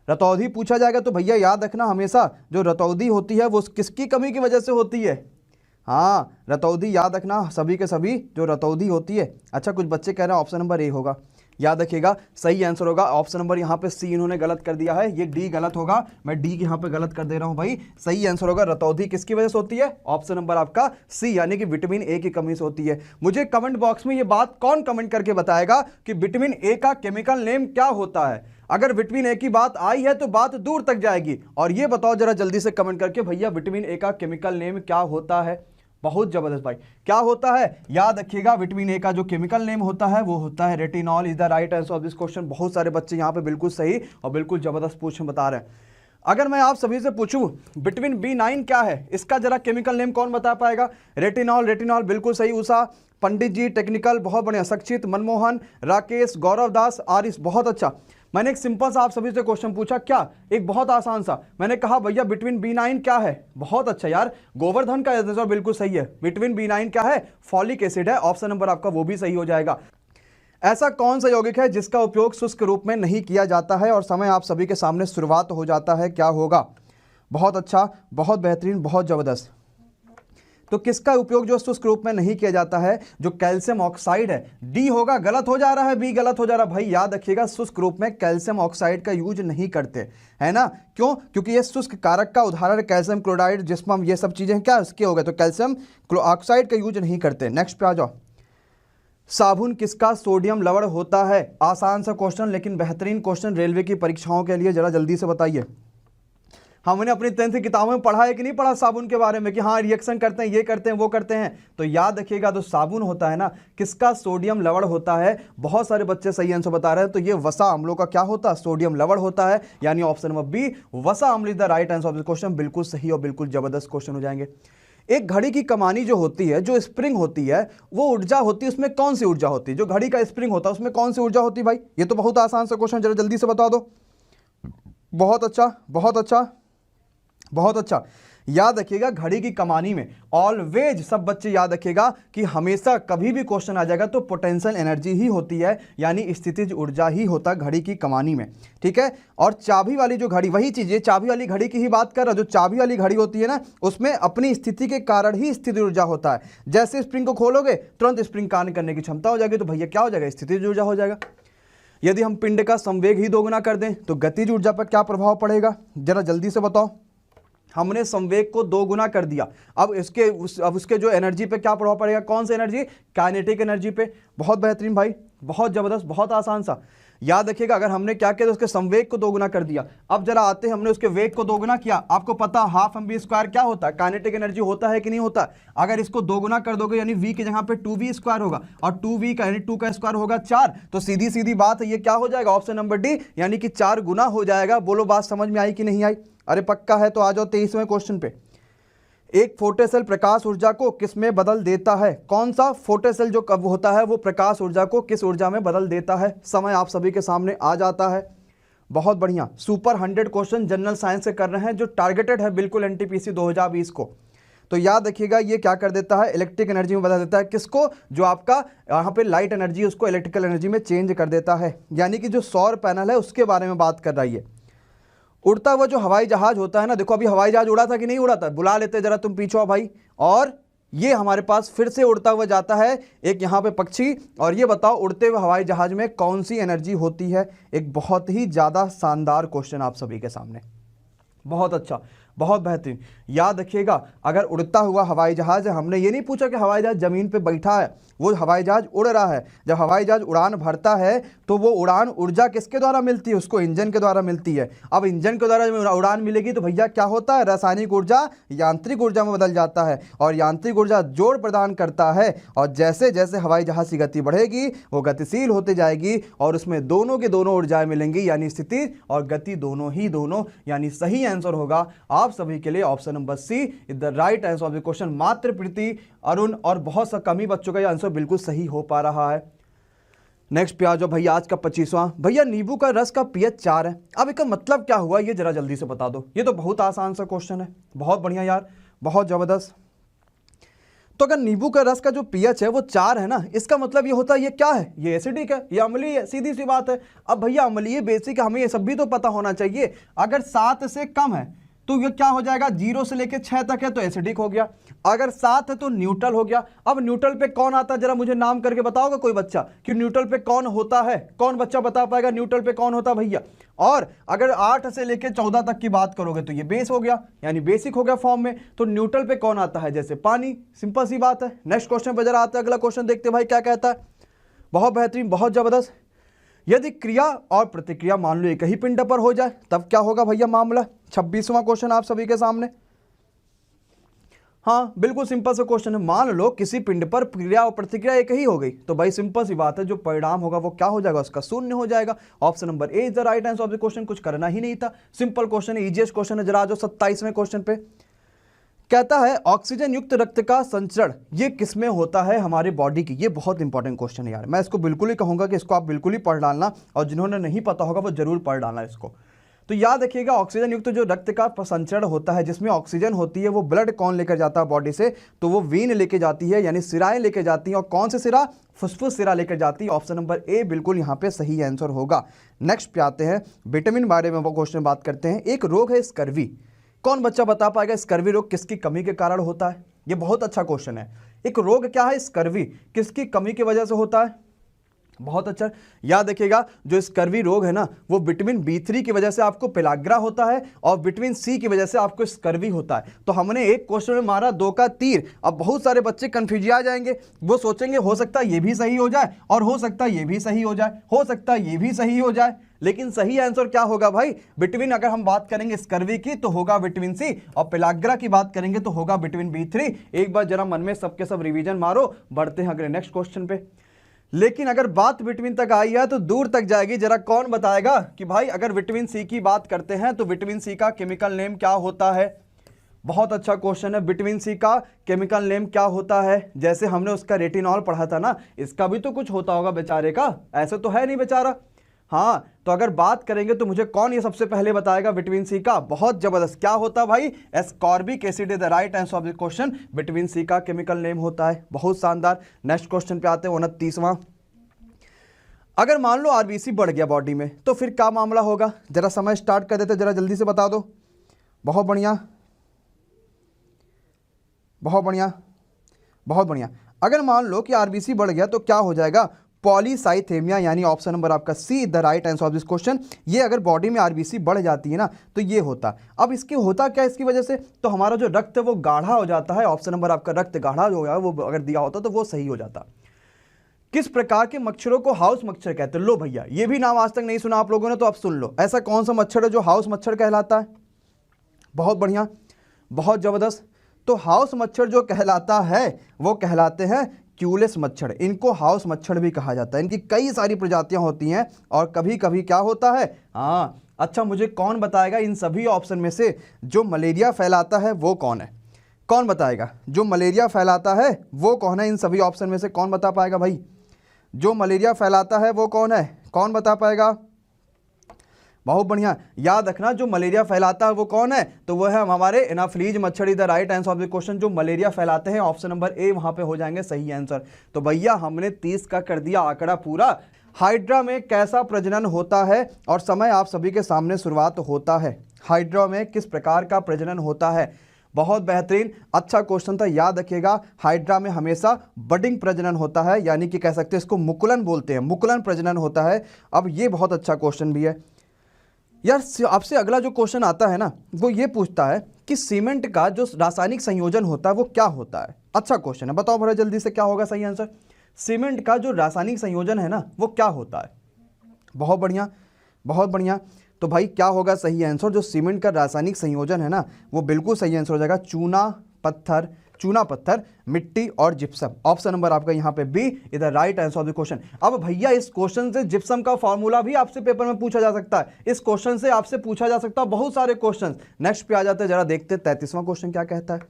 रतौंधी पूछा जाएगा तो भैया याद रखना हमेशा जो रतौंधी होती है वो किसकी कमी की वजह से होती है? हाँ रतौंधी याद रखना सभी के सभी, जो रतौंधी होती है। अच्छा कुछ बच्चे कह रहे हैं ऑप्शन नंबर ए होगा। याद रखिएगा सही आंसर होगा ऑप्शन नंबर, यहाँ पे सी इन्होंने गलत कर दिया है, ये डी गलत होगा। मैं डी यहाँ पे गलत कर दे रहा हूँ भाई। सही आंसर होगा रतौंधी किसकी वजह से होती है? ऑप्शन नंबर आपका सी, यानी कि विटामिन ए की कमी से होती है। मुझे कमेंट बॉक्स में ये बात कौन कमेंट करके बताएगा कि विटामिन ए का केमिकल नेम क्या होता है? अगर विटामिन ए की बात आई है तो बात दूर तक जाएगी। और ये बताओ जरा जल्दी से कमेंट करके भैया विटामिन ए का केमिकल नेम क्या होता है? बहुत जबरदस्त भाई, क्या होता है? याद रखिएगा विटामिन ए का जो केमिकल नेम होता है वो होता है retinol is the right answer of this question. बहुत सारे बच्चे यहाँ पे बिल्कुल सही और बिल्कुल जबरदस्त पूछ बता रहे हैं। अगर मैं आप सभी से पूछूं विटामिन B9 क्या है, इसका जरा केमिकल नेम कौन बता पाएगा? रेटिनॉल, रेटिनॉल बिल्कुल सही। उषा, पंडित जी, टेक्निकल बहुत बढ़िया। सक्षित, मनमोहन, राकेश, गौरव दास, आरिस बहुत अच्छा। मैंने एक सिंपल सा आप सभी से क्वेश्चन पूछा, क्या एक बहुत आसान सा, मैंने कहा भैया विटामिन B9 क्या है? बहुत अच्छा यार, गोवर्धन का आंसर बिल्कुल सही है। विटामिन B9 क्या है? फॉलिक एसिड है। ऑप्शन नंबर आपका वो भी सही हो जाएगा। ऐसा कौन सा यौगिक है जिसका उपयोग शुष्क रूप में नहीं किया जाता है? और समय आप सभी के सामने शुरुआत हो जाता है, क्या होगा? बहुत अच्छा, बहुत बेहतरीन, बहुत जबरदस्त। तो किसका उपयोग जो शुष्क रूप में नहीं किया जाता है? जो कैल्शियम ऑक्साइड है। डी होगा, गलत हो जा रहा है, बी गलत हो जा रहा है। भाई याद रखिएगा शुष्क रूप में कैल्शियम ऑक्साइड का यूज नहीं करते, है ना? क्यों? क्योंकि ये शुष्क कारक का उदाहरण कैल्शियम क्लोराइड, जिस्म, ये सब चीजें क्या इसके हो गए, तो कैल्शियम ऑक्साइड का यूज नहीं करते। नेक्स्ट पे आ जाओ। साबुन किसका सोडियम लवण होता है? आसान सा क्वेश्चन लेकिन बेहतरीन क्वेश्चन रेलवे की परीक्षाओं के लिए, जरा जल्दी से बताइए। हमने अपनी 10th की किताबों में पढ़ा है कि नहीं पढ़ा साबुन के बारे में कि हाँ रिएक्शन करते हैं, ये करते हैं, वो करते हैं। तो याद रखिएगा जो साबुन होता है ना, किसका सोडियम लवण होता है। बहुत सारे बच्चे सही आंसर बता रहे हैं, तो ये वसा अम्लों का क्या होता है, सोडियम लवण होता है, यानी ऑप्शन नंबर बी वसा अम्ल is the right answer of the question. बिल्कुल सही और बिल्कुल जबरदस्त क्वेश्चन हो जाएंगे। एक घड़ी की कमानी जो होती है, जो स्प्रिंग होती है, वो ऊर्जा होती है, उसमें कौन सी ऊर्जा होती है? जो घड़ी का स्प्रिंग होता है उसमें कौन सी ऊर्जा होती है भाई? ये तो बहुत आसान सा क्वेश्चन, जरा जल्दी से बता दो। बहुत अच्छा, बहुत अच्छा, बहुत अच्छा। याद रखिएगा घड़ी की कमानी में ऑलवेज, सब बच्चे याद रखिएगा कि हमेशा कभी भी क्वेश्चन आ जाएगा तो पोटेंशियल एनर्जी ही होती है, यानी स्थितिज ऊर्जा ही होता है घड़ी की कमानी में, ठीक है। और चाबी वाली जो घड़ी, वही चीज़, ये चाबी वाली घड़ी की ही बात कर रहा, जो चाबी वाली घड़ी होती है ना, उसमें अपनी स्थिति के कारण ही स्थिति ऊर्जा होता है। जैसे स्प्रिंग को खोलोगे तुरंत स्प्रिंग कार्य करने की क्षमता हो जाएगी, तो भैया क्या हो जाएगा, स्थितिज ऊर्जा हो जाएगा। यदि हम पिंड का संवेग ही दोगुना कर दें तो गतिज ऊर्जा पर क्या प्रभाव पड़ेगा, जरा जल्दी से बताओ। हमने संवेग को 2 गुना कर दिया, अब उसके जो एनर्जी पे क्या प्रभाव पड़ेगा, कौन सी एनर्जी, काइनेटिक एनर्जी पे। बहुत बेहतरीन भाई, बहुत जबरदस्त, बहुत आसान सा। याद रखिएगा अगर हमने क्या किया तो उसके संवेग को 2 गुना कर दिया। अब जरा आते हैं, हमने उसके वेग को 2 गुना किया, आपको पता हाफ एम बी स्क्वायर क्या होता है, काइनेटिक एनर्जी होता है कि नहीं होता। अगर इसको 2 गुना कर दोगे यानी v की जगह पे 2v स्क्वायर होगा, और 2v का यानी 2 का स्क्वायर होगा 4, तो सीधी सीधी बात है ये क्या हो जाएगा, ऑप्शन नंबर डी, यानी कि 4 गुना हो जाएगा। बोलो बात समझ में आई कि नहीं आई? अरे पक्का है तो आ जाओ 23वें क्वेश्चन पे। एक फोटोसेल प्रकाश ऊर्जा को किस में बदल देता है? कौन सा फोटोसेल जो कब होता है वो प्रकाश ऊर्जा को किस ऊर्जा में बदल देता है? समय आप सभी के सामने आ जाता है। बहुत बढ़िया, सुपर 100 क्वेश्चन जनरल साइंस से कर रहे हैं, जो टारगेटेड है बिल्कुल एनटीपीसी 2020 को। तो याद रखिएगा ये क्या कर देता है, इलेक्ट्रिक एनर्जी में बदल देता है। किसको? जो आपका यहाँ पे लाइट एनर्जी उसको इलेक्ट्रिकल एनर्जी में चेंज कर देता है, यानी कि जो सौर पैनल है उसके बारे में बात कर रही है। उड़ता हुआ जो हवाई जहाज होता है ना, देखो अभी हवाई जहाज उड़ा था कि नहीं उड़ा था, बुला लेते जरा तुम पीछे आओ भाई। और ये हमारे पास फिर से उड़ता हुआ जाता है, एक यहाँ पे पक्षी। और ये बताओ उड़ते हुए हवाई जहाज में कौन सी एनर्जी होती है? एक बहुत ही ज़्यादा शानदार क्वेश्चन आप सभी के सामने, बहुत अच्छा, बहुत बेहतरीन। याद रखिएगा अगर उड़ता हुआ हवाई जहाज है, हमने ये नहीं पूछा कि हवाई जहाज जमीन पे बैठा है, वो हवाई जहाज उड़ रहा है। जब हवाई जहाज उड़ान भरता है तो वो उड़ान ऊर्जा किसके द्वारा मिलती है? उसको इंजन के द्वारा मिलती है। अब इंजन के द्वारा जब उड़ान मिलेगी तो भैया क्या होता है, रासायनिक ऊर्जा यांत्रिक ऊर्जा में बदल जाता है, और यांत्रिक ऊर्जा जोर प्रदान करता है। और जैसे जैसे हवाई जहाज की गति बढ़ेगी वो गतिशील होती जाएगी, और उसमें दोनों की दोनों ऊर्जाएं मिलेंगी, यानी स्थिति और गति दोनों ही दोनों, यानी सही आंसर होगा आप सभी के लिए option number C is the right answer of the question. मात्र प्रीति, अरुण और बहुत सा कम ही बच्चों का यह आंसर बिल्कुल सही हो पा रहा है। नेक्स्ट पे आ जाओ भैया, आज का 25वां। भैया नींबू का रस का पीएच 4 है, अब इसका मतलब क्या हुआ ये जरा जल्दी से बता दो। ये तो बहुत आसान सा क्वेश्चन है, बहुत बढ़िया यार, बहुत जबरदस्त। तो अगर नींबू का रस का जो पीएच है वो 4 है ना, इसका मतलब ये होता है ये क्या है, ये एसिडिक है, ये अम्लीय है, सीधी सी बात है। अब भैया अम्लीय बेसिक हमें ये सब भी तो पता होना चाहिए। अगर 7 से कम है तो ये क्या हो जाएगा, 0 से लेके 6 तक है तो एसिडिक हो गया। अगर 7 है तो न्यूट्रल हो गया। अब न्यूट्रल पे कौन आता है, जरा मुझे नाम करके बताओगे कोई बच्चा कि न्यूट्रल पे कौन होता है? कौन बच्चा बता पाएगा न्यूट्रल पे कौन होता है भैया? और अगर 8 से लेके 14 तक की बात करोगे तो ये बेस हो गया, यानी बेसिक हो गया फॉर्म में। तो न्यूट्रल पे कौन आता है, जैसे पानी, सिंपल सी बात है। नेक्स्ट क्वेश्चन पे जरा आता है, अगला क्वेश्चन देखते हैं भाई क्या कहता है। बहुत बेहतरीन, बहुत जबरदस्त। यदि क्रिया और प्रतिक्रिया मान लो एक ही पिंड पर हो जाए तब क्या होगा भैया मामला? 26वां क्वेश्चन आप सभी के सामने। हाँ बिल्कुल सिंपल सा क्वेश्चन है। मान लो किसी पिंड पर क्रिया और प्रतिक्रिया एक ही हो गई तो भाई सिंपल सी बात है, जो परिणाम होगा वो क्या हो जाएगा, उसका शून्य हो जाएगा। Option number A is the right answer of the question. कुछ करना ही नहीं था, सिंपल क्वेश्चन है, इजीएस्ट क्वेश्चन है। जरा आ जाओ 27वें क्वेश्चन पे। कहता है ऑक्सीजन युक्त रक्त का संचरण ये किसमें होता है हमारे बॉडी की? ये बहुत इंपॉर्टेंट क्वेश्चन है यार, मैं इसको बिल्कुल ही कहूंगा कि इसको आप बिल्कुल ही पढ़ डालना, और जिन्होंने नहीं पता होगा वो जरूर पढ़ डालना इसको। तो याद रखिएगा ऑक्सीजन युक्त जो रक्त का संचरण होता है, जिसमें ऑक्सीजन होती है, वो ब्लड कौन लेकर जाता है बॉडी से? तो वो वीन लेके जाती है, यानी सिराएं लेके जाती हैं। और कौन से सिरा? फुसफुस सिरा लेकर जाती है। ऑप्शन नंबर ए बिल्कुल यहाँ पे सही आंसर होगा। नेक्स्ट पे आते हैं, विटामिन बारे में वो क्वेश्चन बात करते हैं। एक रोग है स्कर्वी, कौन बच्चा बता पाएगा स्कर्वी रोग किसकी कमी के कारण होता है? ये बहुत अच्छा क्वेश्चन है। एक रोग क्या है स्कर्वी, किसकी कमी की वजह से होता है? बहुत अच्छा। याद रखिएगा जो स्कर्वी रोग है ना वो विटामिन B3 की वजह से आपको पेलाग्रा होता है और विटामिन C की वजह से आपको स्कर्वी होता है। तो हमने एक क्वेश्चन में मारा 2 का तीर। अब बहुत सारे बच्चे कंफ्यूज आ जाएंगे, वो सोचेंगे हो सकता है ये भी सही हो जाए और हो सकता है ये भी सही हो जाए, हो सकता है ये भी सही हो जाए, लेकिन सही आंसर क्या होगा भाई? विटामिन, अगर हम बात करेंगे स्कर्वी की तो होगा विटामिन C, और पेलाग्रा की बात करेंगे तो होगा विटामिन B3। एक बार जरा मन में सबके सब रिवीजन मारो, बढ़ते हैं अगले नेक्स्ट क्वेश्चन पे। लेकिन अगर बात विटामिन तक आई है तो दूर तक जाएगी। जरा कौन बताएगा कि भाई अगर विटामिन C की बात करते हैं तो विटामिन C का केमिकल नेम क्या होता है? बहुत अच्छा क्वेश्चन है। विटामिन C का केमिकल नेम क्या होता है? जैसे हमने उसका रेटिनॉल पढ़ा था ना, इसका भी तो कुछ होता होगा बेचारे का, ऐसे तो है नहीं बेचारा। हाँ, तो अगर बात करेंगे तो मुझे कौन ये सबसे पहले बताएगा विटामिन C का? बहुत जबरदस्त। क्या होता भाई? Ascorbic acid is the right answer of the question. Vitamin C का केमिकल नेम होता है। बहुत शानदार। नेक्स्ट क्वेश्चन पे आते हैं, 29वां। अगर मान लो आरबीसी बढ़ गया बॉडी में तो फिर क्या मामला होगा? जरा समय स्टार्ट कर देते, जरा जल्दी से बता दो। बहुत बढ़िया, बहुत बढ़िया, बहुत बढ़िया। अगर मान लो कि आरबीसी बढ़ गया तो क्या हो जाएगा? पॉलीसाइथेमिया, यानी ऑप्शन नंबर आपका see the right answer of this question. ये अगर बॉडी में आरबीसी बढ़ जाती है ना तो ये होता। अब इसकी होता क्या इसकी वजह से? तो हमारा जो रक्त है वो गाढ़ा हो जाता है। ऑप्शन नंबर आपका रक्त गाढ़ा जो है वो अगर दिया होता तो वो सही हो जाता। किस प्रकार के मच्छरों को हाउस मच्छर कहते हैं? लो भैया, ये भी नाम आज तक नहीं सुना आप लोगों ने, तो अब सुन लो। ऐसा कौन सा मच्छर है जो हाउस मच्छर कहलाता है? बहुत बढ़िया, बहुत जबरदस्त। तो हाउस मच्छर जो कहलाता है वो कहलाते हैं क्यूलेस मच्छर। इनको हाउस मच्छर भी कहा जाता है। इनकी कई सारी प्रजातियां होती हैं और कभी कभी क्या होता है, हाँ अच्छा, मुझे कौन बताएगा इन सभी ऑप्शन में से जो मलेरिया फैलाता है वो कौन है? कौन बताएगा जो मलेरिया फैलाता है वो कौन है? इन सभी ऑप्शन में से कौन बता पाएगा भाई? जो मलेरिया फैलाता है वो कौन है? कौन बता पाएगा? बहुत बढ़िया। याद रखना जो मलेरिया फैलाता है वो कौन है? तो वो है हमारे एनाफ्लीज मच्छर is the right answer of the question. जो मलेरिया फैलाते हैं, ऑप्शन नंबर ए वहां पे हो जाएंगे सही आंसर। तो भैया हमने 30 का कर दिया आंकड़ा पूरा। हाइड्रा में कैसा प्रजनन होता है? और समय आप सभी के सामने शुरुआत होता है। हाइड्रा में किस प्रकार का प्रजनन होता है? बहुत बेहतरीन, अच्छा क्वेश्चन था। याद रखिएगा हाइड्रा में हमेशा बडिंग प्रजनन होता है, यानी कि कह सकते हैं इसको मुकुलन बोलते हैं, मुकुलन प्रजनन होता है। अब ये बहुत अच्छा क्वेश्चन भी है यार। आपसे अगला जो क्वेश्चन आता है ना वो ये पूछता है कि सीमेंट का जो रासायनिक संयोजन होता है वो क्या होता है? अच्छा क्वेश्चन है, बताओ बड़ा जल्दी से क्या होगा सही आंसर? सीमेंट का जो रासायनिक संयोजन है ना वो क्या होता है? बहुत बढ़िया, बहुत बढ़िया। तो भाई क्या होगा सही आंसर? जो सीमेंट का रासायनिक संयोजन है ना वो बिल्कुल सही आंसर हो जाएगा चूना पत्थर, चूना पत्थर, मिट्टी और जिप्सम। ऑप्शन नंबर आपका यहाँ पे B is the right answer of the question. अब भैया इस क्वेश्चन से जिप्सम का फॉर्मूला भी आपसे पेपर में पूछा जा सकता है। इस क्वेश्चन से आपसे पूछा जा सकता है बहुत सारे क्वेश्चन। नेक्स्ट पे आ जाते हैं, जरा देखते हैं 33वां क्वेश्चन क्या कहता है।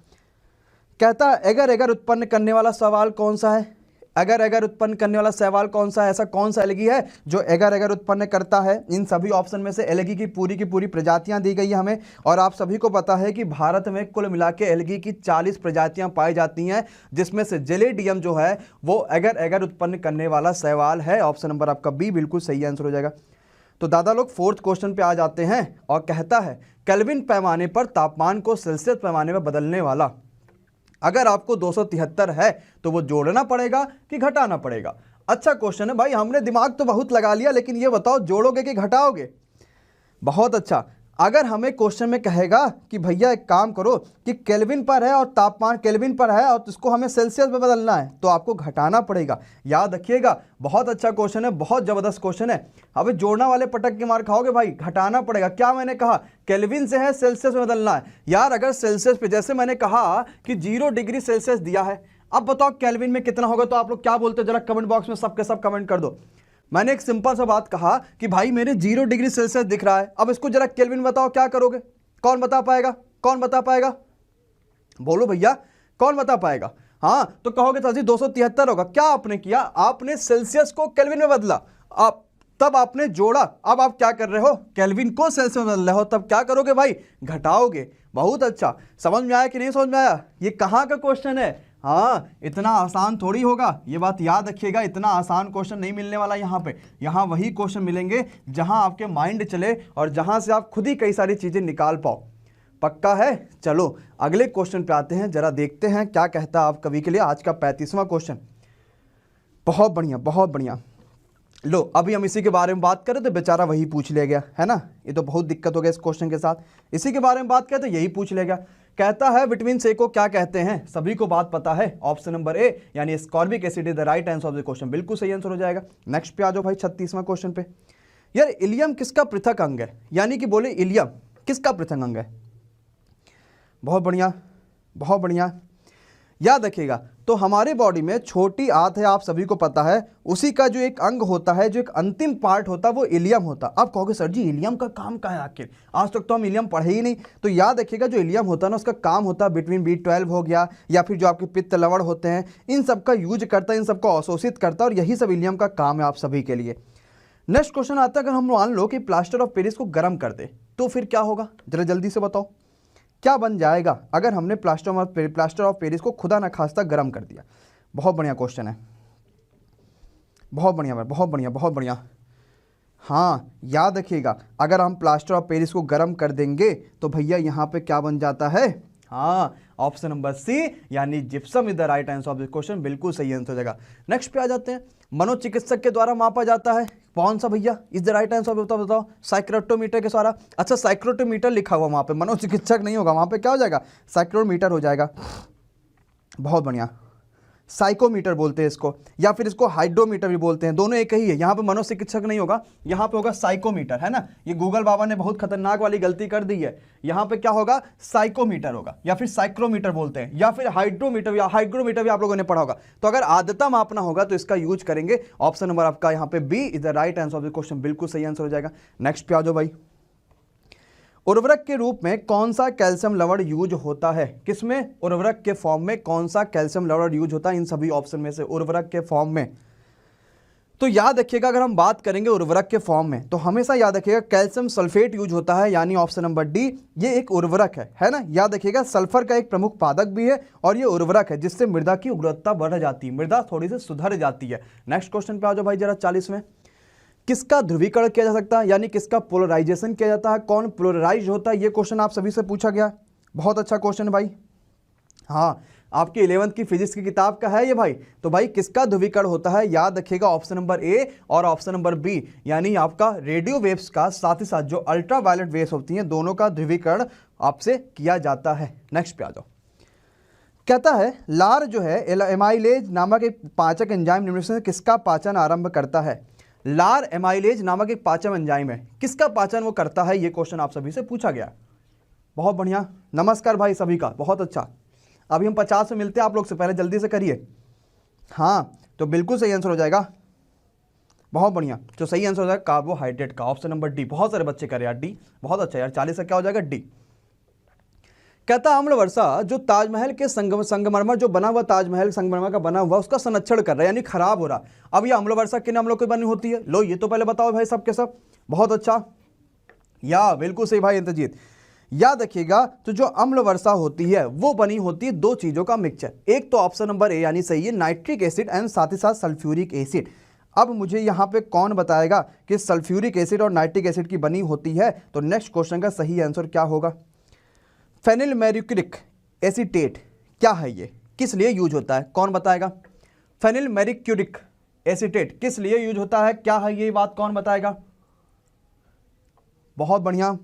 कहता है एगर एगर उत्पन्न करने वाला सवाल कौन सा है? एगर एगर उत्पन्न करने वाला सवाल कौन सा है? ऐसा कौन सा एलगी है जो एगर एगर उत्पन्न करता है? इन सभी ऑप्शन में से एलगी की पूरी प्रजातियां दी गई है हमें, और आप सभी को पता है कि भारत में कुल मिला के एलगी की 40 प्रजातियां पाई जाती हैं, जिसमें से जेलेडियम जो है वो एगर एगर उत्पन्न करने वाला सवाल है। ऑप्शन नंबर आपका बी बिल्कुल सही आंसर हो जाएगा। तो दादा लोग 4th क्वेश्चन पे आ जाते हैं और कहता है केल्विन पैमाने पर तापमान को सेल्सियस पैमाने में बदलने वाला अगर आपको 273 है तो वो जोड़ना पड़ेगा कि घटाना पड़ेगा? अच्छा क्वेश्चन है भाई, हमने दिमाग तो बहुत लगा लिया, लेकिन ये बताओ जोड़ोगे कि घटाओगे? बहुत अच्छा। अगर हमें क्वेश्चन में कहेगा कि भैया एक काम करो कि केल्विन पर है और तापमान केल्विन पर है और इसको हमें सेल्सियस में बदलना है तो आपको घटाना पड़ेगा। याद रखिएगा, बहुत अच्छा क्वेश्चन है, बहुत जबरदस्त क्वेश्चन है। अब जोड़ना वाले पटक के मार खाओगे भाई, घटाना पड़ेगा। क्या मैंने कहा? केल्विन से है, सेल्सियस में बदलना है। यार अगर सेल्सियस पे, जैसे मैंने कहा कि 0 डिग्री सेल्सियस दिया है, अब बताओ केल्विन में कितना होगा? तो आप लोग क्या बोलते हो जरा कमेंट बॉक्स में सबके सब कमेंट कर दो। मैंने एक सिंपल सा बात कहा कि भाई मेरे 0 डिग्री सेल्सियस दिख रहा है, अब इसको जरा केल्विन बताओ, क्या करोगे? कौन बता पाएगा? कौन बता पाएगा? बोलो भैया, कौन बता पाएगा? हाँ, तो कहोगे तो जी 273 होगा। क्या आपने किया? आपने सेल्सियस को केल्विन में बदला, आप तब आपने जोड़ा। अब आप क्या कर रहे हो? केल्विन को सेल्सियस में बदल रहे हो, तब क्या करोगे भाई? घटाओगे। बहुत अच्छा। समझ में आया कि नहीं समझ में आया? ये कहाँ का क्वेश्चन है? हाँ, इतना आसान थोड़ी होगा, ये बात याद रखिएगा। इतना आसान क्वेश्चन नहीं मिलने वाला यहाँ पे। यहाँ वही क्वेश्चन मिलेंगे जहाँ आपके माइंड चले और जहाँ से आप खुद ही कई सारी चीज़ें निकाल पाओ। पक्का है? चलो अगले क्वेश्चन पे आते हैं, जरा देखते हैं क्या कहता है आप कवि के लिए आज का 35वां क्वेश्चन। बहुत बढ़िया, बहुत बढ़िया। लो अभी हम इसी के बारे में बात करें तो बेचारा वही पूछ ले गया, है ना। ये तो बहुत दिक्कत हो गया इस क्वेश्चन के साथ। इसी के बारे में बात करें तो यही पूछ ले गया। कहता है विटामिन से को क्या कहते हैं, सभी को बात पता है, ऑप्शन नंबर ए यानी ascorbic acid is the right answer of the question, बिल्कुल सही आंसर हो जाएगा। नेक्स्ट पे आ जाओ भाई 36वां क्वेश्चन पे। यार इलियम किसका पृथक अंग है, यानी कि बोले इलियम किसका पृथक अंग है। बहुत बढ़िया, बहुत बढ़िया। याद रखिएगा तो हमारे बॉडी में छोटी आंत है, आप सभी को पता है, उसी का जो एक अंग होता है, जो एक अंतिम पार्ट होता है वो इलियम होता है। आप कहोगे सर जी इलियम का काम क्या है आखिर, आज तक तो हम इलियम पढ़े ही नहीं। तो याद रखिएगा जो इलियम होता है ना उसका काम होता है विटामिन B12 हो गया या फिर जो आपके पित्त लवण होते हैं इन सब का यूज करता है, इन सबको अवशोषित करता है और यही सब इलियम का काम है आप सभी के लिए। नेक्स्ट क्वेश्चन आता है अगर हम मान लो कि प्लास्टर ऑफ पेरिस को गर्म कर दे तो फिर क्या होगा, जरा जल्दी से बताओ क्या बन जाएगा अगर हमने प्लास्टर ऑफ पेरिस को खुदा न खास्ता गर्म कर दिया। बहुत बढ़िया क्वेश्चन है, बहुत बढ़िया भाई, बहुत बढ़िया, बहुत बढ़िया। हाँ याद रखिएगा अगर हम प्लास्टर ऑफ पेरिस को गर्म कर देंगे तो भैया यहाँ पे क्या बन जाता है, हाँ ऑप्शन नंबर सी यानी gypsum is the right answer of this question, बिल्कुल सही आंसर हो जाएगा। नेक्स्ट पे आ जाते हैं, मनोचिकित्सक के द्वारा मापा जाता है कौन सा भैया, इज द राइट आंसर बताओ। साइक्रोटोमीटर के द्वारा, अच्छा साइक्रोटोमीटर लिखा हुआ वहाँ पे, मनोचिकित्सक नहीं होगा वहाँ पे, क्या हो जाएगा साइक्रोमीटर हो जाएगा। बहुत बढ़िया, साइकोमीटर बोलते हैं इसको या फिर इसको हाइड्रोमीटर भी बोलते हैं, दोनों एक ही है। यहाँ पे मनोचिकित्सक नहीं होगा, यहाँ पे होगा साइकोमीटर, है ना। ये गूगल बाबा ने बहुत खतरनाक वाली गलती कर दी है, यहाँ पे क्या होगा साइकोमीटर होगा या फिर साइक्रोमीटर बोलते हैं या फिर हाइड्रोमीटर या हाइग्रोमीटर भी आप लोगों ने पढ़ा होगा। तो अगर आर्द्रता मापना होगा तो इसका यूज करेंगे। ऑप्शन नंबर आपका यहाँ पे B is the right answer of the question, बिल्कुल सही आंसर हो जाएगा। नेक्स्ट पे आ जाओ भाई, उर्वरक के रूप में कौन सा कैल्शियम लवण यूज होता है, किसमें, उर्वरक के फॉर्म में कौन सा कैल्शियम लवण यूज होता है इन सभी ऑप्शन में से, उर्वरक के फॉर्म में। तो याद रखिएगा अगर हम बात करेंगे उर्वरक के फॉर्म में तो हमेशा याद रखिएगा कैल्शियम सल्फेट यूज होता है, यानी ऑप्शन नंबर डी ये एक उर्वरक है ना। याद रखिएगा सल्फर का एक प्रमुख पादक भी है और ये उर्वरक है जिससे मृदा की उर्वरता बढ़ जाती है, मृदा थोड़ी सी सुधर जाती है। नेक्स्ट क्वेश्चन पे आ जाओ भाई जरा 40वें, किसका ध्रुवीकरण किया जा सकता है, यानी किसका पोलराइजेशन किया जाता है, कौन पोलराइज होता है, ये क्वेश्चन आप सभी से पूछा गया। बहुत अच्छा क्वेश्चन है भाई, हाँ आपकी 11th की फिजिक्स की किताब का है ये भाई। तो भाई किसका ध्रुवीकरण होता है, याद रखिएगा ऑप्शन नंबर ए और ऑप्शन नंबर बी, यानी आपका रेडियो वेव्स का साथ ही साथ जो अल्ट्रावायलेट वेव्स होती हैं दोनों का ध्रुवीकरण आपसे किया जाता है। नेक्स्ट पे आ जाओ, कहता है लार जो है एमाइलेज नामक एक पाचक एंजाइम निम्न से किसका पाचन आरंभ करता है। लार एमाइलेज नामक एक पाचन एंजाइम है, किसका पाचन वो करता है, ये क्वेश्चन आप सभी से पूछा गया। बहुत बढ़िया, नमस्कार भाई सभी का, बहुत अच्छा। अभी हम 50 में मिलते हैं आप लोग से, पहले जल्दी से करिए। हाँ तो बिल्कुल सही आंसर हो जाएगा, बहुत बढ़िया। तो सही आंसर हो जाएगा कार्बोहाइड्रेट का, ऑप्शन नंबर डी। बहुत सारे बच्चे करे यार डी, बहुत अच्छा यार। 40 का क्या हो जाएगा डी। कहता अम्ल वर्षा जो ताजमहल के संगमरमर जो बना हुआ, ताजमहल संगमरमर का बना हुआ उसका संरक्षण कर रहा है यानी खराब हो रहा। अब ये अम्ल वर्षा किन अम्लों की बनी होती है, लो ये तो पहले बताओ भाई सब के सब। बहुत अच्छा, या बिल्कुल सही भाई इंद्रजीत। याद रखिएगा तो जो अम्ल वर्षा होती है वो बनी होती है दो चीजों का मिक्सचर, एक तो ऑप्शन नंबर ए यानी सही है नाइट्रिक एसिड एंड साथ ही साथ सल्फ्यूरिक एसिड। अब मुझे यहाँ पे कौन बताएगा कि सल्फ्यूरिक एसिड और नाइट्रिक एसिड की बनी होती है, तो नेक्स्ट क्वेश्चन का सही आंसर क्या होगा। फेनिल मैर्क्यूरिक एसीटेट क्या है, ये किस लिए यूज होता है, कौन बताएगा। फेनिल मैर्क्यूरिक एसीटेट किस लिए यूज होता है, क्या है ये बात, कौन बताएगा। बहुत बढ़िया,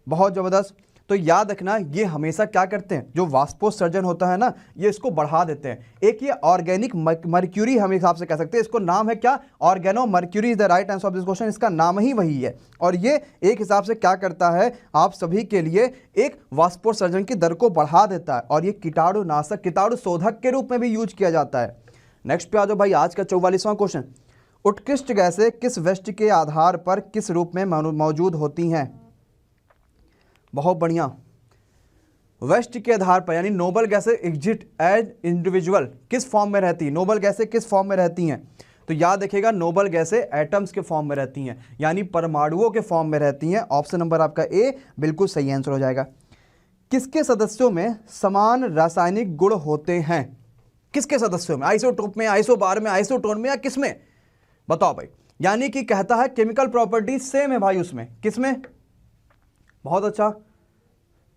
बहुत जबरदस्त। तो याद रखना ये हमेशा क्या करते हैं, जो वाष्पोत्सर्जन होता है ना ये इसको बढ़ा देते हैं। एक ये ऑर्गेनिक मर्क्यूरी हम हिसाब से कह सकते हैं, इसको नाम है क्या, organo mercury is the right answer of this question, इसका नाम ही वही है। और ये एक हिसाब से क्या करता है आप सभी के लिए, एक वाष्पोत्सर्जन की दर को बढ़ा देता है और ये कीटाणुनाशक कीटाणु शोधक के रूप में भी यूज किया जाता है। नेक्स्ट पे आ जाओ भाई, आज का 44वां क्वेश्चन, उत्कृष्ट गैसें किस व्यष्टि के आधार पर किस रूप में मौजूद होती हैं। बहुत बढ़िया, वेस्ट के आधार पर यानी नोबल गैसें एग्जिट एज इंडिविजुअल किस फॉर्म में रहती है, नोबल गैसें किस फॉर्म में रहती हैं। तो याद रखिएगा नोबल गैसें एटम्स के फॉर्म में रहती हैं यानी परमाणुओं के फॉर्म में रहती हैं। ऑप्शन नंबर आपका ए बिल्कुल सही आंसर हो जाएगा। किसके सदस्यों में समान रासायनिक गुण होते हैं, किसके सदस्यों में, आइसोटोप में, आइसोबार में, आइसोटोन में या किसमें, बताओ भाई। यानी कि कहता है केमिकल प्रॉपर्टीज सेम है भाई उसमें, किसमें, बहुत अच्छा,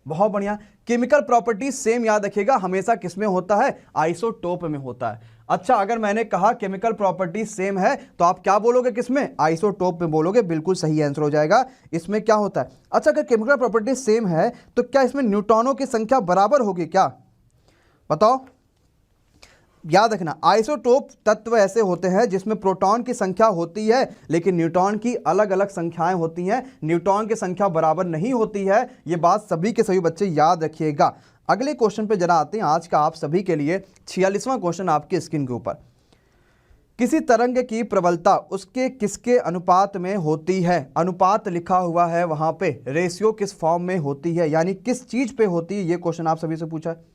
बहुत बढ़िया। केमिकल प्रॉपर्टीज सेम याद रखिएगा हमेशा किसमें होता है, आइसोटोप में होता है। अच्छा, अगर मैंने कहा केमिकल प्रॉपर्टी सेम है तो आप क्या बोलोगे, किसमें, आइसोटोप में बोलोगे, बिल्कुल सही आंसर हो जाएगा। इसमें क्या होता है, अच्छा अगर केमिकल प्रॉपर्टी सेम है तो क्या इसमें न्यूट्रॉनों की संख्या बराबर होगी क्या, बताओ। याद रखना, आइसोटोप तत्व ऐसे होते हैं जिसमें प्रोटॉन की संख्या होती है लेकिन न्यूट्रॉन की अलग अलग संख्याएं होती हैं, न्यूट्रॉन की संख्या बराबर नहीं होती है। ये बात सभी के सभी बच्चे याद रखिएगा। अगले क्वेश्चन पे जरा आते हैं, आज का आप सभी के लिए 46वां क्वेश्चन आपकी स्क्रीन के ऊपर। किसी तरंग की प्रबलता उसके किसके अनुपात में होती है, अनुपात लिखा हुआ है वहां पे, रेशियो किस फॉर्म में होती है, यानी किस चीज पे होती है, ये क्वेश्चन आप सभी से पूछा है।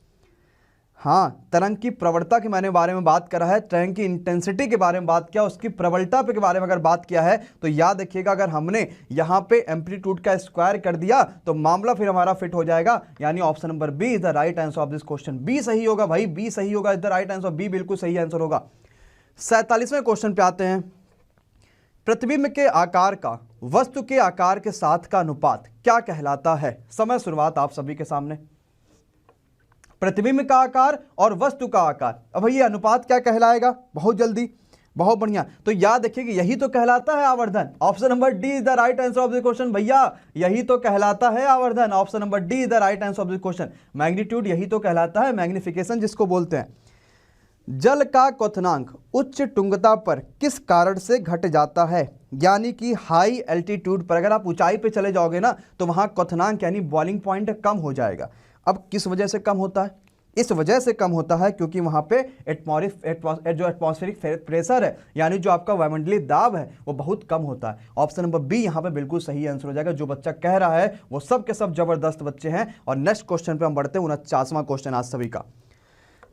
हाँ, तरंग की प्रवणता के मैंने बारे में बात करा है, तरंग की इंटेंसिटी के बारे में बात किया, उसकी प्रबलता पे के बारे में अगर बात किया है तो याद रखिएगा, अगर हमने यहाँ पे एम्पलीट्यूड का स्क्वायर कर दिया तो मामला फिर हमारा फिट हो जाएगा, यानी option number B is the right answer of this question. B सही होगा भाई, बी सही होगा, is the right answer, B बिल्कुल सही आंसर होगा। 47वें क्वेश्चन पे आते हैं। प्रतिबिंब के आकार का वस्तु के आकार के साथ का अनुपात क्या कहलाता है, समय शुरुआत आप सभी के सामने। प्रतिबिंब का आकार और वस्तु का आकार, अब ये अनुपात क्या कहलाएगा, बहुत जल्दी, बहुत बढ़िया, तो याद रखिए कि यही तो कहलाता है आवर्धन। Option number D is the right answer of the question भैया, यही तो कहलाता है आवर्धन। Option number D is the right answer of the question. Magnitude यही तो कहलाता है, मैग्निफिकेशन जिसको बोलते हैं। जल का क्वथनांक उच्च टुंगता पर किस कारण से घट जाता है, यानी कि हाई एल्टीट्यूड पर अगर आप ऊंचाई पे चले जाओगे ना तो वहां क्वथनांक यानी बॉइलिंग पॉइंट कम हो जाएगा। अब किस वजह से कम होता है, इस वजह से कम होता है क्योंकि वहां पे जो एटमॉस्फेरिक प्रेशर है, यानी जो आपका वायुमंडलीय दाब है वो बहुत कम होता है। ऑप्शन नंबर बी यहां पे बिल्कुल सही आंसर हो जाएगा। जो बच्चा कह रहा है वो सब के सब जबरदस्त बच्चे हैं। और नेक्स्ट क्वेश्चन पे हम बढ़ते हैं, 49वां क्वेश्चन आज सभी का।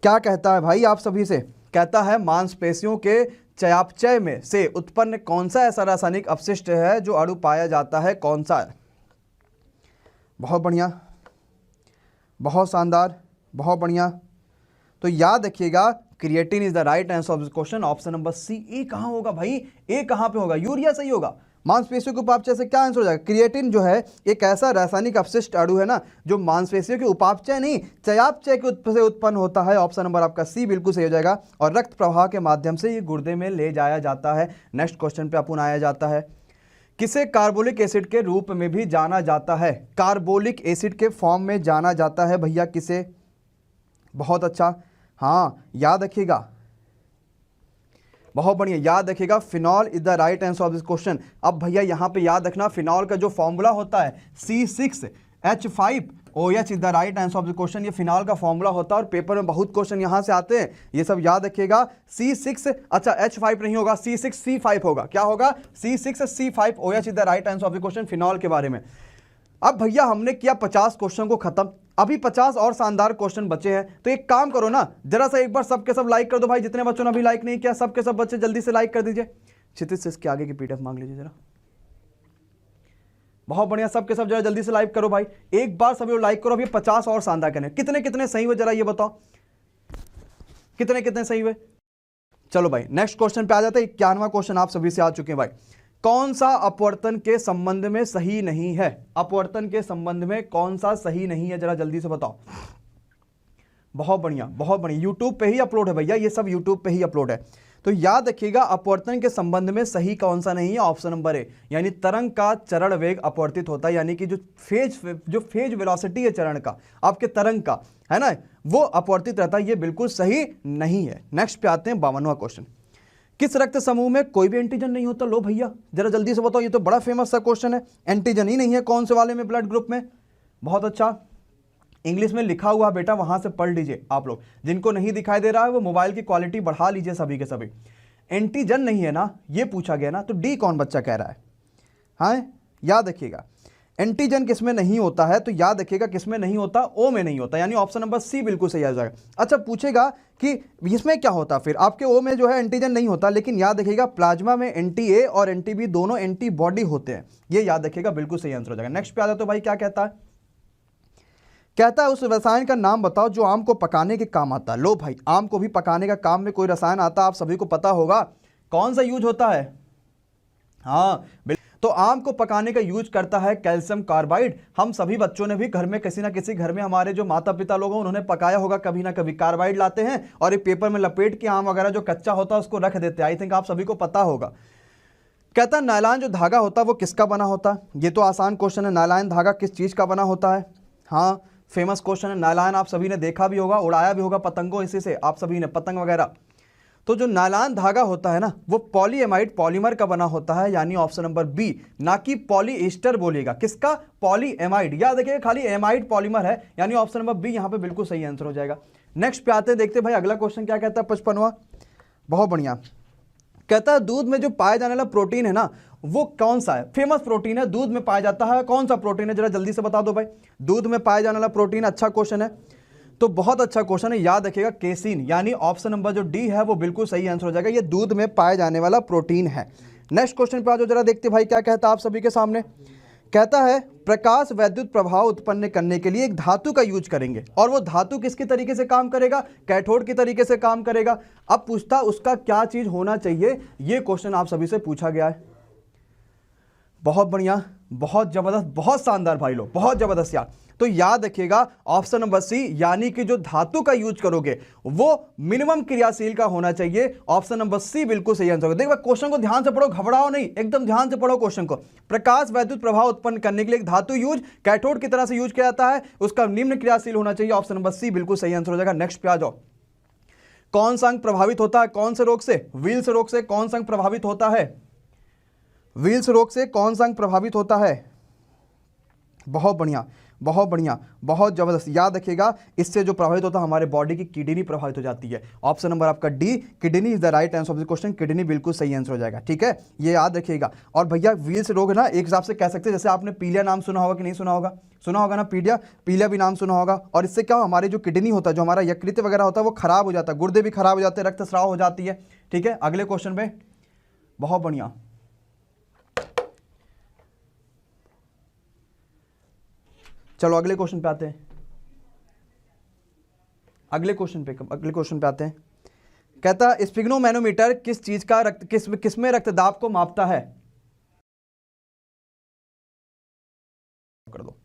क्या कहता है भाई आप सभी से, कहता है मांसपेशियों के चयापचय में से उत्पन्न कौन सा ऐसा रासायनिक अपशिष्ट है जो अणु पाया जाता है, कौन सा है। बहुत बढ़िया, बहुत शानदार, बहुत बढ़िया। तो याद रखिएगा creatine is the right answer of this question. Option number C. ए कहां होगा भाई, ए कहां पे होगा, यूरिया सही होगा। मांसपेशियों के उपापचय से क्या आंसर हो जाएगा, क्रिएटिन जो है एक ऐसा रासायनिक अपशिष्ट अणु है ना जो मांसपेशियों के उपापचय नहीं चयापचय के से उत्पन्न होता है। ऑप्शन नंबर आपका सी बिल्कुल सही हो जाएगा। और रक्त प्रवाह के माध्यम से ये गुर्दे में ले जाया जाता है। नेक्स्ट क्वेश्चन पे अपन आया जाता है। किसे कार्बोलिक एसिड के रूप में भी जाना जाता है, कार्बोलिक एसिड के फॉर्म में जाना जाता है भैया किसे, बहुत अच्छा, हाँ याद रखिएगा, बहुत बढ़िया, याद रखिएगा phenol is the right answer of this question. अब भैया यहां पे याद रखना फिनॉल का जो फॉर्मूला होता है C6H5OH is the right answer of the question. ये फिनॉल का फॉर्मूला होता है और पेपर में बहुत क्वेश्चन यहां से आते हैं, ये सब याद रखिएगा। C6 अच्छा H5 नहीं होगा, C6C5 होगा, क्या होगा, C6C5OH is the right answer of the question phenol के बारे में। अब भैया हमने किया 50 क्वेश्चन को खत्म, अभी 50 और शानदार क्वेश्चन बचे हैं। तो एक काम करो ना, जरा सा एक बार सबके सब लाइक कर दो भाई, जितने बच्चों ने अभी लाइक नहीं किया सबके सब बच्चे जल्दी से लाइक कर दीजिए। क्षितिज से इसके आगे की पीडीएफ मांग लीजिए जरा, बहुत बढ़िया, सबके सब जरा जल्दी से लाइक करो भाई, एक बार सभी लाइक करो। अभी 50 और शानदार करने, कितने कितने सही हुए जरा ये बताओ, कितने कितने सही हुए। चलो भाई नेक्स्ट क्वेश्चन पे आ जाते हैं। 51वां क्वेश्चन आप सभी से आ चुके हैं भाई। कौन सा अपवर्तन के संबंध में सही नहीं है, अपवर्तन के संबंध में कौन सा सही नहीं है, जरा जल्दी से बताओ। बहुत बढ़िया, बहुत बढ़िया, यूट्यूब पे ही अपलोड है भैया, ये सब यूट्यूब पे ही अपलोड है। तो याद रखिएगा अपवर्तन के संबंध में सही कौन सा नहीं है, ऑप्शन नंबर ए, यानी तरंग का चरण वेग अपवर्तित होता है, यानी कि जो फेज वेलोसिटी है चरण का, आपके तरंग का है ना, वो अपवर्तित रहता है, ये बिल्कुल सही नहीं है। नेक्स्ट पे आते हैं 52वां क्वेश्चन। किस रक्त समूह में कोई भी एंटीजन नहीं होता, लो भैया जरा जल्दी से बताओ, ये तो बड़ा फेमस सा क्वेश्चन है। एंटीजन ही नहीं है कौन से वाले में, ब्लड ग्रुप में, बहुत अच्छा, इंग्लिश में लिखा हुआ बेटा वहां से पढ़ लीजिए आप लोग, जिनको नहीं दिखाई दे रहा है वो मोबाइल की क्वालिटी बढ़ा लीजिए सभी के सभी। एंटीजन नहीं है ना, ये पूछा गया ना, तो डी कौन बच्चा कह रहा है, हाँ याद रखिएगा एंटीजन किसमें नहीं होता है, तो याद रखिएगा किसमें नहीं होता, ओ में नहीं होता, यानी ऑप्शन नंबर सी बिल्कुल सही आ जाएगा। अच्छा पूछेगा कि इसमें क्या होता, फिर आपके ओ में जो है एंटीजन नहीं होता, लेकिन याद रखिएगा प्लाज्मा में एंटी ए और एंटी बी दोनों एंटीबॉडी होते हैं, ये याद रखिएगा, बिल्कुल सही आंसर हो जाएगा। नेक्स्ट पे आ जाता है भाई, क्या कहता है, कहता है उस रसायन का नाम बताओ जो आम को पकाने के काम आता है। लो भाई आम को भी पकाने का काम में कोई रसायन आता है, आप सभी को पता होगा, कौन सा यूज होता है, हाँ तो आम को पकाने का यूज करता है कैल्शियम कार्बाइड। हम सभी बच्चों ने भी घर में किसी ना किसी घर में हमारे जो माता पिता लोग हैं उन्होंने पकाया होगा कभी ना कभी। कार्बाइड लाते हैं और एक पेपर में लपेट के आम वगैरह जो कच्चा होता है उसको रख देते हैं। आई थिंक आप सभी को पता होगा। कहता है नायलॉन जो धागा होता है वो किसका बना होता है? ये तो आसान क्वेश्चन है। नायलॉन धागा किस चीज का बना होता है? हाँ, फेमस क्वेश्चन है। नायलॉन आप सभी ने देखा भी होगा, उड़ाया भी होगा पतंगों इसी से, आप सभी ने पतंग वगैरह। तो जो नायलॉन धागा होता है ना वो पॉलीएमाइड पॉलीमर का बना होता है, यानी ऑप्शन नंबर बी, ना कि पॉलीएस्टर बोलिएगा। किसका? पॉलीएमाइड। याद रखिएगा खाली एमाइड पॉलीमर है, यानी ऑप्शन नंबर बी यहां पे बिल्कुल सही आंसर हो जाएगा। नेक्स्ट पे आते हैं, देखते हैं भाई अगला क्वेश्चन क्या कहता है। 55वां, बहुत बढ़िया। कहता है दूध में जो पाया जाने वाला प्रोटीन है ना वो कौन सा है? फेमस प्रोटीन है, दूध में पाया जाता है, कौन सा प्रोटीन है जरा जल्दी से बता दो भाई। दूध में पाया जाने वाला प्रोटीन, अच्छा क्वेश्चन है, तो बहुत अच्छा क्वेश्चन है, याद रखिएगा केसीन, यानी ऑप्शन नंबर जो डी है वो बिल्कुल सही आंसर हो जाएगा। ये दूध में पाए जाने वाला प्रोटीन है। नेक्स्ट क्वेश्चन पे आ जाओ, जरा देखते भाई क्या कहता है आप सभी के सामने। कहता है प्रकाश वैद्युत प्रभाव उत्पन्न करने के लिए एक धातु का यूज करेंगे, और वो धातु किसके तरीके से काम करेगा? कैथोड के तरीके से काम करेगा। अब पूछता उसका क्या चीज होना चाहिए, ये क्वेश्चन आप सभी से पूछा गया है। बहुत बढ़िया, बहुत जबरदस्त, बहुत शानदार भाई लोग, बहुत जबरदस्त यार। तो याद रखिएगा ऑप्शन नंबर सी, यानी कि जो धातु का यूज करोगे वो मिनिमम क्रियाशील का होना चाहिए। ऑप्शन नंबर सी बिल्कुल सही आंसर होगा। देखो क्वेश्चन को ध्यान से पढ़ो, घबराओ नहीं, एकदम ध्यान से पढ़ो क्वेश्चन को। प्रकाश वैद्युत प्रभाव उत्पन्न करने के लिए एक धातु यूज कैथोड की तरह से यूज किया जाता है, उसका निम्न क्रियाशील होना चाहिए। ऑप्शन नंबर सी बिल्कुल सही आंसर हो जाएगा। नेक्स्ट पे आ जाओ। कौन सा अंग प्रभावित होता है कौन से रोग से? विल्स रोग से कौन सा अंग प्रभावित होता है? विल्स रोग से कौन सा अंग प्रभावित होता है? बहुत बढ़िया, बहुत बढ़िया, बहुत जबरदस्त। याद रखिएगा इससे जो प्रभावित होता है हमारे बॉडी की किडनी प्रभावित हो जाती है। ऑप्शन नंबर आपका D, kidney is the right answer of the question. Kidney बिल्कुल सही आंसर हो जाएगा, ठीक है, ये याद रखिएगा। और भैया विल्स रोग है ना, एक हिसाब से कह सकते हैं जैसे आपने पीलिया नाम सुना होगा कि नहीं सुना होगा? सुना होगा ना, पीलिया भी नाम सुना होगा। और इससे क्या हमारे जो किडनी होता है, जो हमारा यकृत वगैरह होता है वो खराब हो जाता है, गुर्दे भी खराब हो जाते हैं, रक्तस्राव हो जाती है, ठीक है। अगले क्वेश्चन पे, बहुत बढ़िया। चलो अगले क्वेश्चन पे आते हैं, अगले क्वेश्चन पे आते हैं। कहता है स्फिग्नोमैनोमीटर किस चीज का किसमें रक्तदाब को मापता है? कर दो।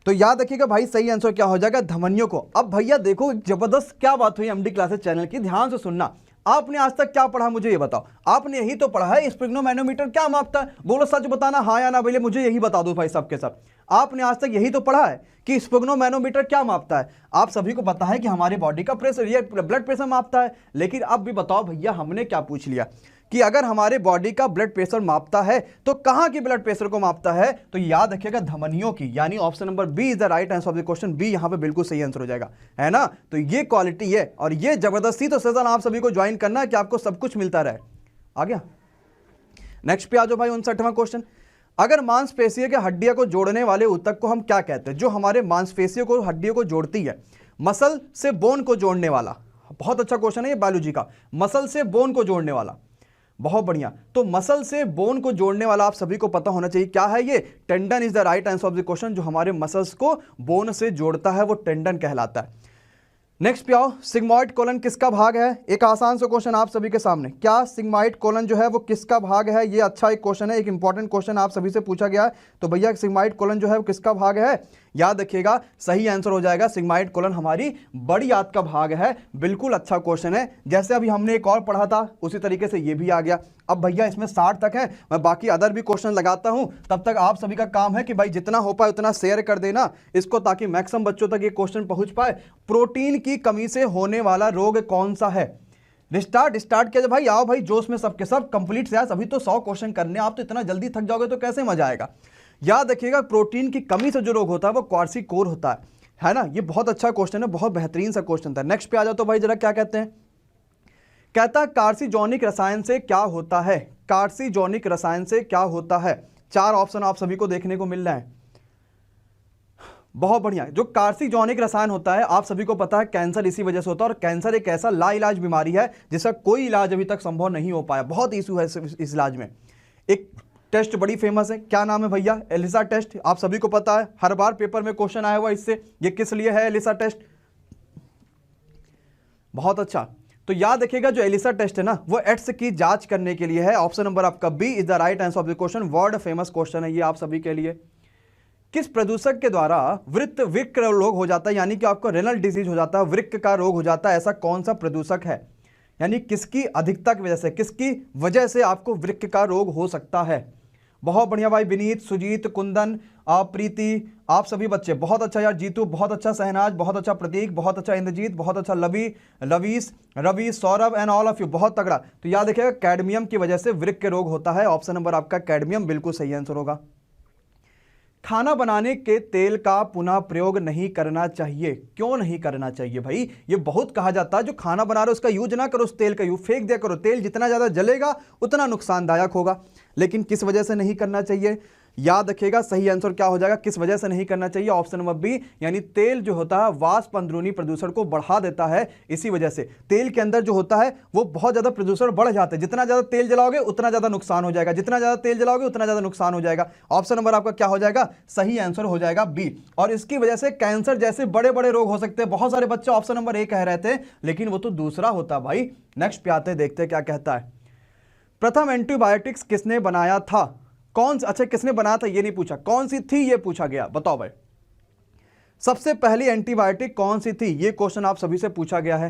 तो याद रखिएगा भाई सही आंसर क्या हो जाएगा? धमनियों को। अब भैया देखो जबरदस्त क्या बात हुई एमडी क्लासेस चैनल की, ध्यान से सुनना। आपने आज तक क्या पढ़ा मुझे ये बताओ? आपने यही तो पढ़ा है स्फिग्नोमैनोमीटर क्या मापता है। बोलो सच बताना, हाँ या ना भैया, मुझे यही बता दो भाई सबके सब। आपने आज तक यही तो पढ़ा है कि स्फिग्नोमैनोमीटर क्या मापता है। आप सभी को पता है कि हमारे बॉडी का प्रेशर, ये ब्लड प्रेशर मापता है। लेकिन अब भी बताओ भैया, हमने क्या पूछ लिया कि अगर हमारे बॉडी का ब्लड प्रेशर मापता है तो कहां की ब्लड प्रेशर को मापता है? तो याद रखिएगा धमनियों की, यानी option number B is the right answer of the question. B यहां पे बिल्कुल सही आंसर हो जाएगा, है ना। तो ये क्वालिटी है और ये जबरदस्ती तो सेशन आप सभी को ज्वाइन करना है कि आपको सब कुछ मिलता रहे। आ गया, नेक्स्ट पे आ जाओ भाई। 59वां क्वेश्चन। अगर मांसपेशियों के हड्डियों को जोड़ने वाले ऊतक को हम क्या कहते हैं? जो हमारे मांसपेशियों को, हड्डियों को जोड़ती है, मसल से बोन को जोड़ने वाला। बहुत अच्छा क्वेश्चन है ये बायोलॉजी का, मसल से बोन को जोड़ने वाला। बहुत बढ़िया। तो मसल से बोन को जोड़ने वाला आप सभी को पता होना चाहिए क्या है ये? Tendon is the right answer of the question. जो हमारे मसल्स को बोन से जोड़ता है वो टेंडन कहलाता है। नेक्स्ट पे आओ। सिग्मॉइड कोलन किसका भाग है? एक आसान सा क्वेश्चन आप सभी के सामने। क्या सिग्मॉइड कोलन जो है वो किसका भाग है? ये अच्छा एक क्वेश्चन है, एक इंपॉर्टेंट क्वेश्चन आप सभी से पूछा गया है। तो भैया सिग्मॉइड कोलन जो है वो किसका भाग है? याद रखिएगा सही आंसर हो जाएगा सिग्मॉइड कोलन हमारी बड़ी आंत का भाग है। बिल्कुल अच्छा क्वेश्चन है। जैसे अभी हमने एक और पढ़ा था उसी तरीके से ये भी आ गया। अब भैया इसमें 60 तक है, मैं बाकी अदर भी क्वेश्चन लगाता हूं। तब तक आप सभी का काम है कि भाई जितना हो पाए उतना शेयर कर देना इसको, ताकि मैक्सिमम बच्चों तक ये क्वेश्चन पहुंच पाए। प्रोटीन की कमी से होने वाला रोग कौन सा है? स्टार्ट किया भाई, आओ भाई जोश में सबके सब कंप्लीट से। अभी तो 100 क्वेश्चन करने, आप तो इतना जल्दी थक जाओगे तो कैसे मजा आएगा। याद रखिएगा प्रोटीन की कमी से जो रोग होता है वो क्वार्सिकोर होता है ना। ये बहुत अच्छा क्वेश्चन है, बहुत बेहतरीन सा क्वेश्चन था। नेक्स्ट पे आ जाओ तो भाई जरा क्या कहते हैं। कहता है कार्सिनोजेनिक रसायन से क्या होता है? कार्सिनोजेनिक रसायन से क्या होता है? 4 ऑप्शन आप सभी को देखने को मिल रहा है। बहुत बढ़िया। जो कार्सिनोजेनिक रसायन होता है आप सभी को पता है कैंसर इसी वजह से होता है। और कैंसर एक ऐसा लाइलाज बीमारी है जिसका कोई इलाज अभी तक संभव नहीं हो पाया। बहुत इशू है इस इलाज में। एक टेस्ट बड़ी फेमस है, क्या नाम है भैया? ELISA test. आप सभी को पता है, हर बार पेपर में क्वेश्चन आया हुआ इससे। ये किस लिए है एलिसा टेस्ट? बहुत अच्छा। तो याद रखिएगा जो एलिसा टेस्ट है ना वो एड्स की जांच करने के लिए है। ऑप्शन नंबर आपका B is the right answer of the question. World famous question है ये आप सभी के लिए। किस प्रदूषक के द्वारा वृक्क रोग हो जाता है, यानी कि आपको रेनल डिजीज हो जाता है, वृक्क का रोग हो जाता है, ऐसा कौन सा प्रदूषक है? यानी किसकी अधिकता की वजह से, किसकी वजह से आपको वृक्क का रोग हो सकता है? बहुत बढ़िया भाई, विनीत, सुजीत, कुंदन, आप प्रीति, आप सभी बच्चे बहुत अच्छा यार। जीतू बहुत अच्छा, सहनाज बहुत अच्छा, प्रतीक बहुत अच्छा, इंद्रजीत बहुत अच्छा, Lavi, Lavis, Ravi, Saurabh and all of you बहुत तगड़ा। तो याद रखिएगा कैडमियम की वजह से वृक्क के रोग होता है। ऑप्शन नंबर आपका कैडमियम बिल्कुल सही आंसर होगा। खाना बनाने के तेल का पुनः प्रयोग नहीं करना चाहिए, क्यों नहीं करना चाहिए भाई? ये बहुत कहा जाता है जो खाना बना रहे हो उसका यूज ना करो, उस तेल का यूज फेंक दिया करो। तेल जितना ज्यादा जलेगा उतना नुकसानदायक होगा। लेकिन किस वजह से नहीं करना चाहिए? याद रखिएगा सही आंसर क्या हो जाएगा, किस वजह से नहीं करना चाहिए? ऑप्शन नंबर बी, यानी तेल जो होता है वाष्प अंदरूनी प्रदूषण को बढ़ा देता है। इसी वजह से तेल के अंदर जो होता है वो बहुत ज्यादा प्रदूषण बढ़ जाता है। जितना ज्यादा तेल जलाओगे उतना ज्यादा नुकसान हो जाएगा, जितना ज्यादा तेल जलाओगे उतना ज्यादा नुकसान हो जाएगा। ऑप्शन नंबर आपका क्या हो जाएगा? सही आंसर हो जाएगा बी। और इसकी वजह से कैंसर जैसे बड़े बड़े रोग हो सकते हैं। बहुत सारे बच्चे ऑप्शन नंबर ए कह रहे थे, लेकिन वो तो दूसरा होता भाई। नेक्स्ट पे आते देखते क्या कहता है। प्रथम एंटीबायोटिक्स किसने बनाया था? कौन, अच्छा किसने बनाया था ये नहीं पूछा, कौन सी थी ये पूछा गया। बताओ भाई सबसे पहली एंटीबायोटिक कौन सी थी, ये क्वेश्चन आप सभी से पूछा गया है।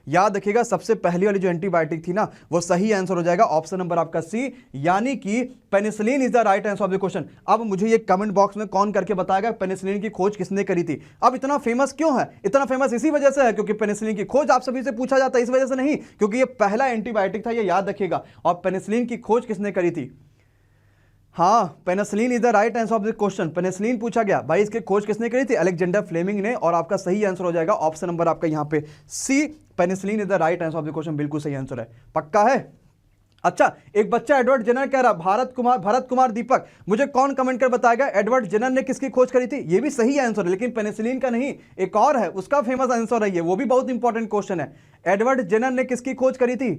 याद रखिएगा सबसे पहली वाली जो एंटीबायोटिक थी ना वो सही आंसर हो जाएगा ऑप्शन नंबर आपका सी, यानी कि penicillin is the right answer of the question. अब मुझे ये कमेंट बॉक्स में कौन करके बताएगा पेनिसिलिन की खोज किसने करी थी? अब इतना फेमस क्यों है? इतना फेमस इसी वजह से है क्योंकि पेनिसिलिन की खोज आप सभी से पूछा जाता है, इस वजह से नहीं क्योंकि ये पहला एंटीबायोटिक था, ये याद रखिएगा। और पेनिसिलिन की खोज किसने करी थी? हाँ, penicillin is the right answer of the question. Penicillin पूछा गया भाई, इसकी खोज किसने करी थी? अलेक्जेंडर फ्लेमिंग ने। और आपका सही आंसर हो जाएगा ऑप्शन नंबर आपका यहां पे C, penicillin is the right answer of the question. बिल्कुल सही आंसर है, पक्का है। अच्छा, एक बच्चा एडवर्ड जेनर कह रहा, भरत कुमार दीपक, मुझे कौन कमेंट कर बताएगा एडवर्ड जेनर ने किसकी खोज करी थी? ये भी सही आंसर है, लेकिन पेनिसिलिन का नहीं, एक और है उसका फेमस आंसर है ये, वो भी बहुत इंपॉर्टेंट क्वेश्चन है। एडवर्ड जेनर ने किसकी खोज करी थी?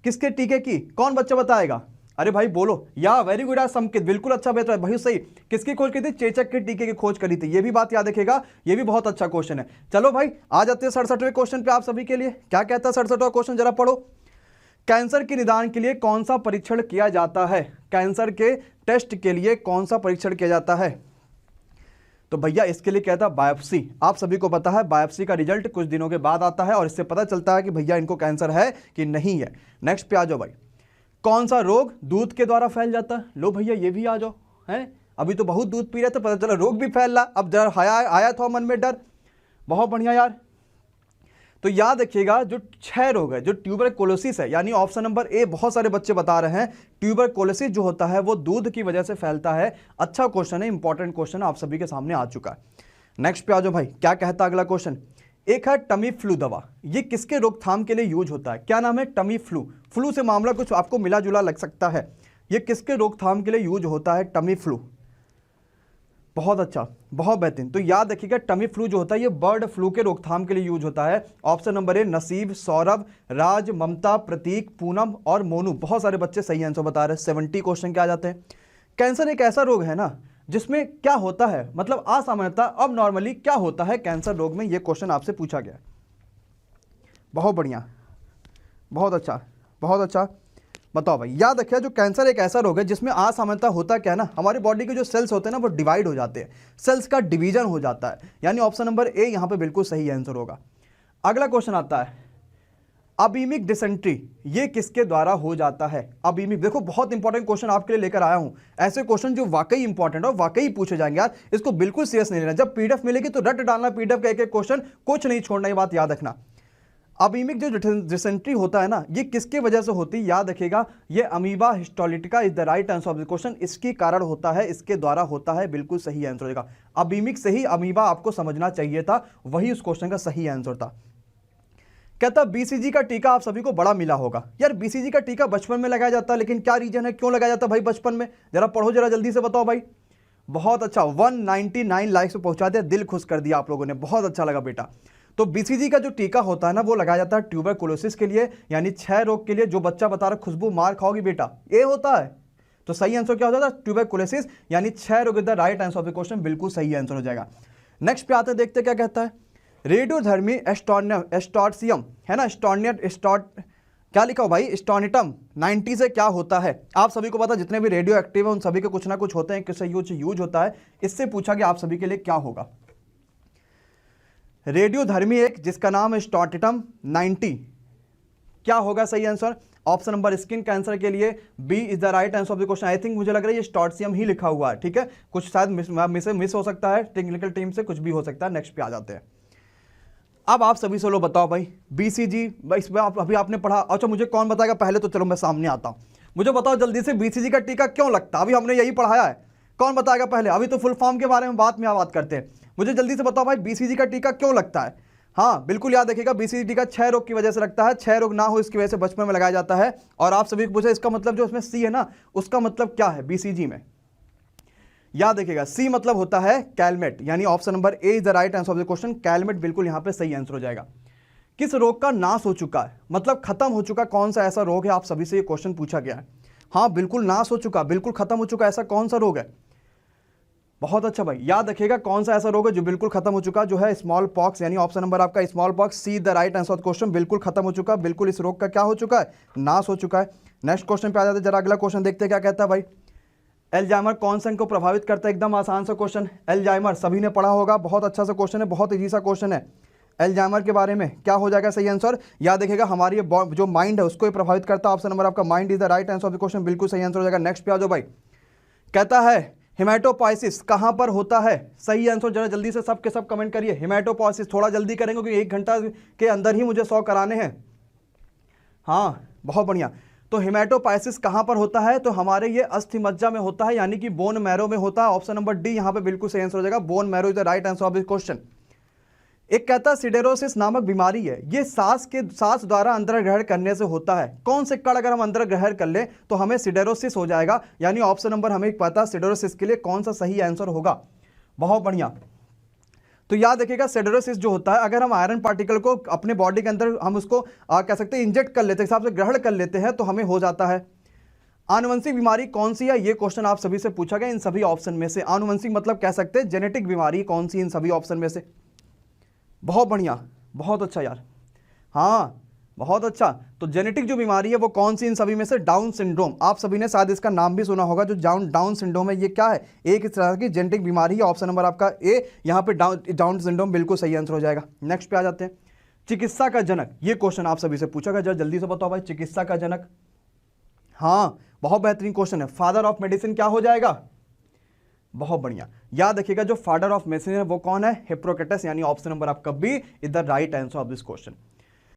किसके टीके की? कौन बच्चा बताएगा? अरे भाई बोलो, या वेरी गुड यार संकित, बिल्कुल अच्छा बेहतर है भाई, सही। किसकी खोज की थी? चेचक के टीके की खोज करी थी। ये भी बात याद रखेगा, ये भी बहुत अच्छा क्वेश्चन है। चलो भाई आ जाते हैं 67वें क्वेश्चन पे आप सभी के लिए। क्या कहता है 67वां क्वेश्चन, जरा पढ़ो। कैंसर के निदान के लिए कौन सा परीक्षण किया जाता है? कैंसर के टेस्ट के लिए कौन सा परीक्षण किया जाता है? तो भैया इसके लिए कहता है बायोप्सी। आप सभी को पता है बायोप्सी का रिजल्ट कुछ दिनों के बाद आता है और इससे पता चलता है कि भैया इनको कैंसर है कि नहीं है। नेक्स्ट पे आ जाओ भाई। कौन सा रोग दूध के द्वारा फैल जाता है? लो भैया ये भी आ जाओ, हैं अभी तो बहुत दूध पी रहे थे, पता चला रोग भी फैल रहा। अब डर आया था मन में, डर। बहुत बढ़िया यार। तो याद रखिएगा जो 6 रोग है, जो ट्यूबरकुलोसिस है, यानी ऑप्शन नंबर ए बहुत सारे बच्चे बता रहे हैं ट्यूबरकुलोसिस जो होता है वो दूध की वजह से फैलता है। अच्छा क्वेश्चन है, इंपॉर्टेंट क्वेश्चन आप सभी के सामने आ चुका है। नेक्स्ट पे आ जाओ भाई, क्या कहता है अगला क्वेश्चन। एक है टमी फ्लू दवा, ये किसके रोकथाम के लिए यूज होता है? क्या नाम है? Tummy flu. फ्लू से मामला कुछ आपको मिला जुला लग सकता है, ये किसके रोकथाम के लिए यूज होता है? Tummy flu. बहुत अच्छा, बहुत बेहतरीन। तो याद रखिएगा टमी फ्लू जो होता है ये बर्ड फ्लू के रोकथाम के लिए यूज होता है। ऑप्शन नंबर ए नसीब, सौरभ, राज, ममता, प्रतीक, पूनम और मोनू, बहुत सारे बच्चे सही आंसर बता रहे हैं। 70 क्वेश्चन क्या आ जाते हैं। कैंसर एक ऐसा रोग है ना जिसमें क्या होता है, मतलब असामान्यता, अब नॉर्मली क्या होता है कैंसर रोग में, ये क्वेश्चन आपसे पूछा गया। बहुत बढ़िया, बहुत अच्छा, बहुत अच्छा। बताओ भाई, याद रखिए जो कैंसर एक ऐसा रोग है जिसमें असामान्यता होता क्या है ना, हमारी बॉडी के जो सेल्स होते हैं ना वो डिवाइड हो जाते हैं, सेल्स का डिवीजन हो जाता है, यानी ऑप्शन नंबर ए यहां पे बिल्कुल सही आंसर होगा। अगला क्वेश्चन आता है अबीमिक डिसेंट्री, ये किसके द्वारा हो जाता है? अबीमिक, देखो बहुत इंपॉर्टेंट क्वेश्चन आपके लिए लेकर आया हूं, ऐसे क्वेश्चन जो वाकई इंपॉर्टेंट और वाकई पूछे जाएंगे यार, इसको बिल्कुल सीरियस नहीं लेना। जब पीडीएफ मिलेगी तो रट डालना पीडीएफ का एक एक क्वेश्चन, कुछ नहीं छोड़ना, ये बात याद रखना। अबीमिक जो डिसेंट्री होता है ना ये किसके वजह से होती है? याद रखिएगा ये amoeba histolytica is the right answer of the question, इसके कारण होता है, इसके द्वारा होता है, बिल्कुल सही आंसर होगा। अबीमिक से ही अमीबा आपको समझना चाहिए था, वही उस क्वेश्चन का सही आंसर था। कहता बीसीजी का टीका आप सभी को बड़ा मिला होगा। यार बीसीजी का टीका बचपन में लगाया जाता है, लेकिन क्या रीजन है क्यों लगाया जाता है भाई बचपन में? जरा पढ़ो, जरा जल्दी से बताओ भाई। बहुत अच्छा, 199 लाइक्स पे पहुंचा दिया, दिल खुश कर दिया आप लोगों ने, बहुत अच्छा लगा बेटा। तो बीसीजी का जो टीका होता है ना वो लगाया जाता है ट्यूबरकुलोसिस के लिए, यानी 6 रोग के लिए। जो बच्चा बता रहा खुशबू मार खाओगी बेटा, ये होता है। तो सही आंसर क्या हो जाता है? ट्यूबरकुलोसिस, यानी 6 रोग is the right answer of the question, बिल्कुल सही आंसर हो जाएगा। नेक्स्ट पे आते हैं, देखते क्या कहता है। रेडियोधर्मी एस्टोर्सियम है ना, क्या लिखा हो भाई, स्टोनिटम 90 से क्या होता है? आप सभी को पता, जितने भी रेडियो एक्टिव है उन सभी के कुछ ना कुछ होते हैं, किससे यूज होता है। इससे पूछा कि आप सभी के लिए क्या होगा। रेडियोधर्मी एक जिसका नाम है स्टोनिटम 90, क्या होगा सही answer? Option number skin cancer के लिए B is the right answer of the question. I think मुझे लग रहा है ये स्टोर्सियम ही लिखा हुआ है, ठीक है, कुछ शायद मिस हो सकता है, टेक्निकल टीम से कुछ भी हो सकता है। नेक्स्ट पे आ जाते हैं। अब आप सभी से लो बताओ भाई, बीसीजी इसमें अभी आपने पढ़ा, अच्छा मुझे कौन बताएगा पहले, तो चलो मैं सामने आता हूं, मुझे बताओ जल्दी से बीसीजी का टीका क्यों लगता है? अभी हमने यही पढ़ाया है, कौन बताएगा पहले? अभी तो फुल फॉर्म के बारे में बात करते हैं। मुझे जल्दी से बताओ भाई, बीसीजी का टीका क्यों लगता है? हाँ बिल्कुल याद रखिएगा, बीसीजी टीका 6 रोग की वजह से लगता है, 6 रोग ना हो इसकी वजह से बचपन में लगाया जाता है। और आप सभी को पूछे इसका मतलब जो उसमें सी है ना, उसका मतलब क्या है बीसीजी में? याद रखिएगा, सी मतलब होता है कैलमेट, यानी option number A is the right answer of the question. Calmette बिल्कुल यहां पे सही आंसर हो जाएगा। किस रोग का नाश हो चुका है, मतलब खत्म हो चुका, कौन सा ऐसा रोग है? आप सभी से ये क्वेश्चन पूछा गया है। हाँ बिल्कुल नाश हो चुका, बिल्कुल खत्म हो चुका, ऐसा कौन सा रोग है? बहुत अच्छा भाई, याद रखिएगा कौन सा ऐसा रोग है जो बिल्कुल खत्म हो चुका, जो है स्मॉल पॉक्स, यानी ऑप्शन नंबर आपका small pox, see the right answer of question. बिल्कुल खत्म हो चुका, बिल्कुल इस रोग का क्या हो चुका है? नाश हो चुका है। नेक्स्ट क्वेश्चन पे आ जाते हैं, जरा अगला क्वेश्चन देखते हैं क्या कहता है भाई। एल्जाइमर कौन सा को प्रभावित करता है? एकदम आसान सा क्वेश्चन, एल्जाइमर सभी ने पढ़ा होगा, बहुत अच्छा सा क्वेश्चन है, बहुत इजी सा क्वेश्चन है। एल्जाइमर के बारे में क्या हो जाएगा सही आंसर? याद रखिएगा हमारी जो माइंड है उसको ही प्रभावित करता है। ऑप्शन नंबर आपका mind is the right answer of the question, बिल्कुल सही आंसर हो जाएगा। नेक्स्ट पे आ जाओ भाई, कहता है हेमाटोपोइसिस कहां पर होता है? सही आंसर जरा जल्दी से सब के सब कमेंट करिए। हेमाटोपोइसिस थोड़ा जल्दी करेंगे क्योंकि 1 घंटा के अंदर ही मुझे 100 कराने हैं। हाँ बहुत बढ़िया। तो हेमाटोपोइसिस कहां पर होता है? तो हमारे ये अस्थि मज्जा में होता है, यानी कि बोन मैरो में होता है। ऑप्शन नंबर डी यहां पे बिल्कुल सही आंसर हो जाएगा, bone marrow is the right answer of this question. एक कहता है सिडेरोसिस नामक बीमारी है, ये सांस द्वारा अंदर ग्रहण करने से होता है। कौन से कण अगर हम अंदर ग्रहण कर ले तो हमें सिडेरोसिस हो जाएगा, यानी ऑप्शन नंबर हमें पता सिडेरोसिस के लिए कौन सा सही आंसर होगा। बहुत बढ़िया। तो याद रखिएगा सिडेरोसिस जो होता है, अगर हम आयरन पार्टिकल को अपने बॉडी के अंदर हम उसको कह सकते हैं इंजेक्ट कर लेते हैं, हिसाब से ग्रहण कर लेते हैं, तो हमें हो जाता है। आनुवंशिक बीमारी कौन सी है? ये क्वेश्चन आप सभी से पूछा गया इन सभी ऑप्शन में से। आनुवंशिक मतलब कह सकते हैं जेनेटिक बीमारी कौन सी इन सभी ऑप्शन में से? बहुत बढ़िया, बहुत अच्छा यार, हाँ बहुत अच्छा। तो जेनेटिक जो बीमारी है वो कौन सी इन सभी में से? Down syndrome. आप सभी ने शायद इसका नाम भी सुना होगा, जो डाउन सिंड्रोम है, ये क्या है? एक इस तरह की जेनेटिक बीमारी है। ऑप्शन नंबर आपका ए यहाँ पे डाउन सिंड्रोम बिल्कुल सही आंसर हो जाएगा। नेक्स्ट पे आ जाते हैं, चिकित्सा का जनक, ये क्वेश्चन आप सभी से पूछा गया, जरा जल्दी से बताओ भाई, चिकित्सा का जनक। हाँ बहुत बेहतरीन क्वेश्चन है, फादर ऑफ मेडिसिन क्या हो जाएगा? बहुत बढ़िया, याद रखिएगा जो फादर ऑफ मेडिसिन है वो कौन है? हिप्पोक्रेटस, यानी ऑप्शन नंबर आपका B is the right answer of this question.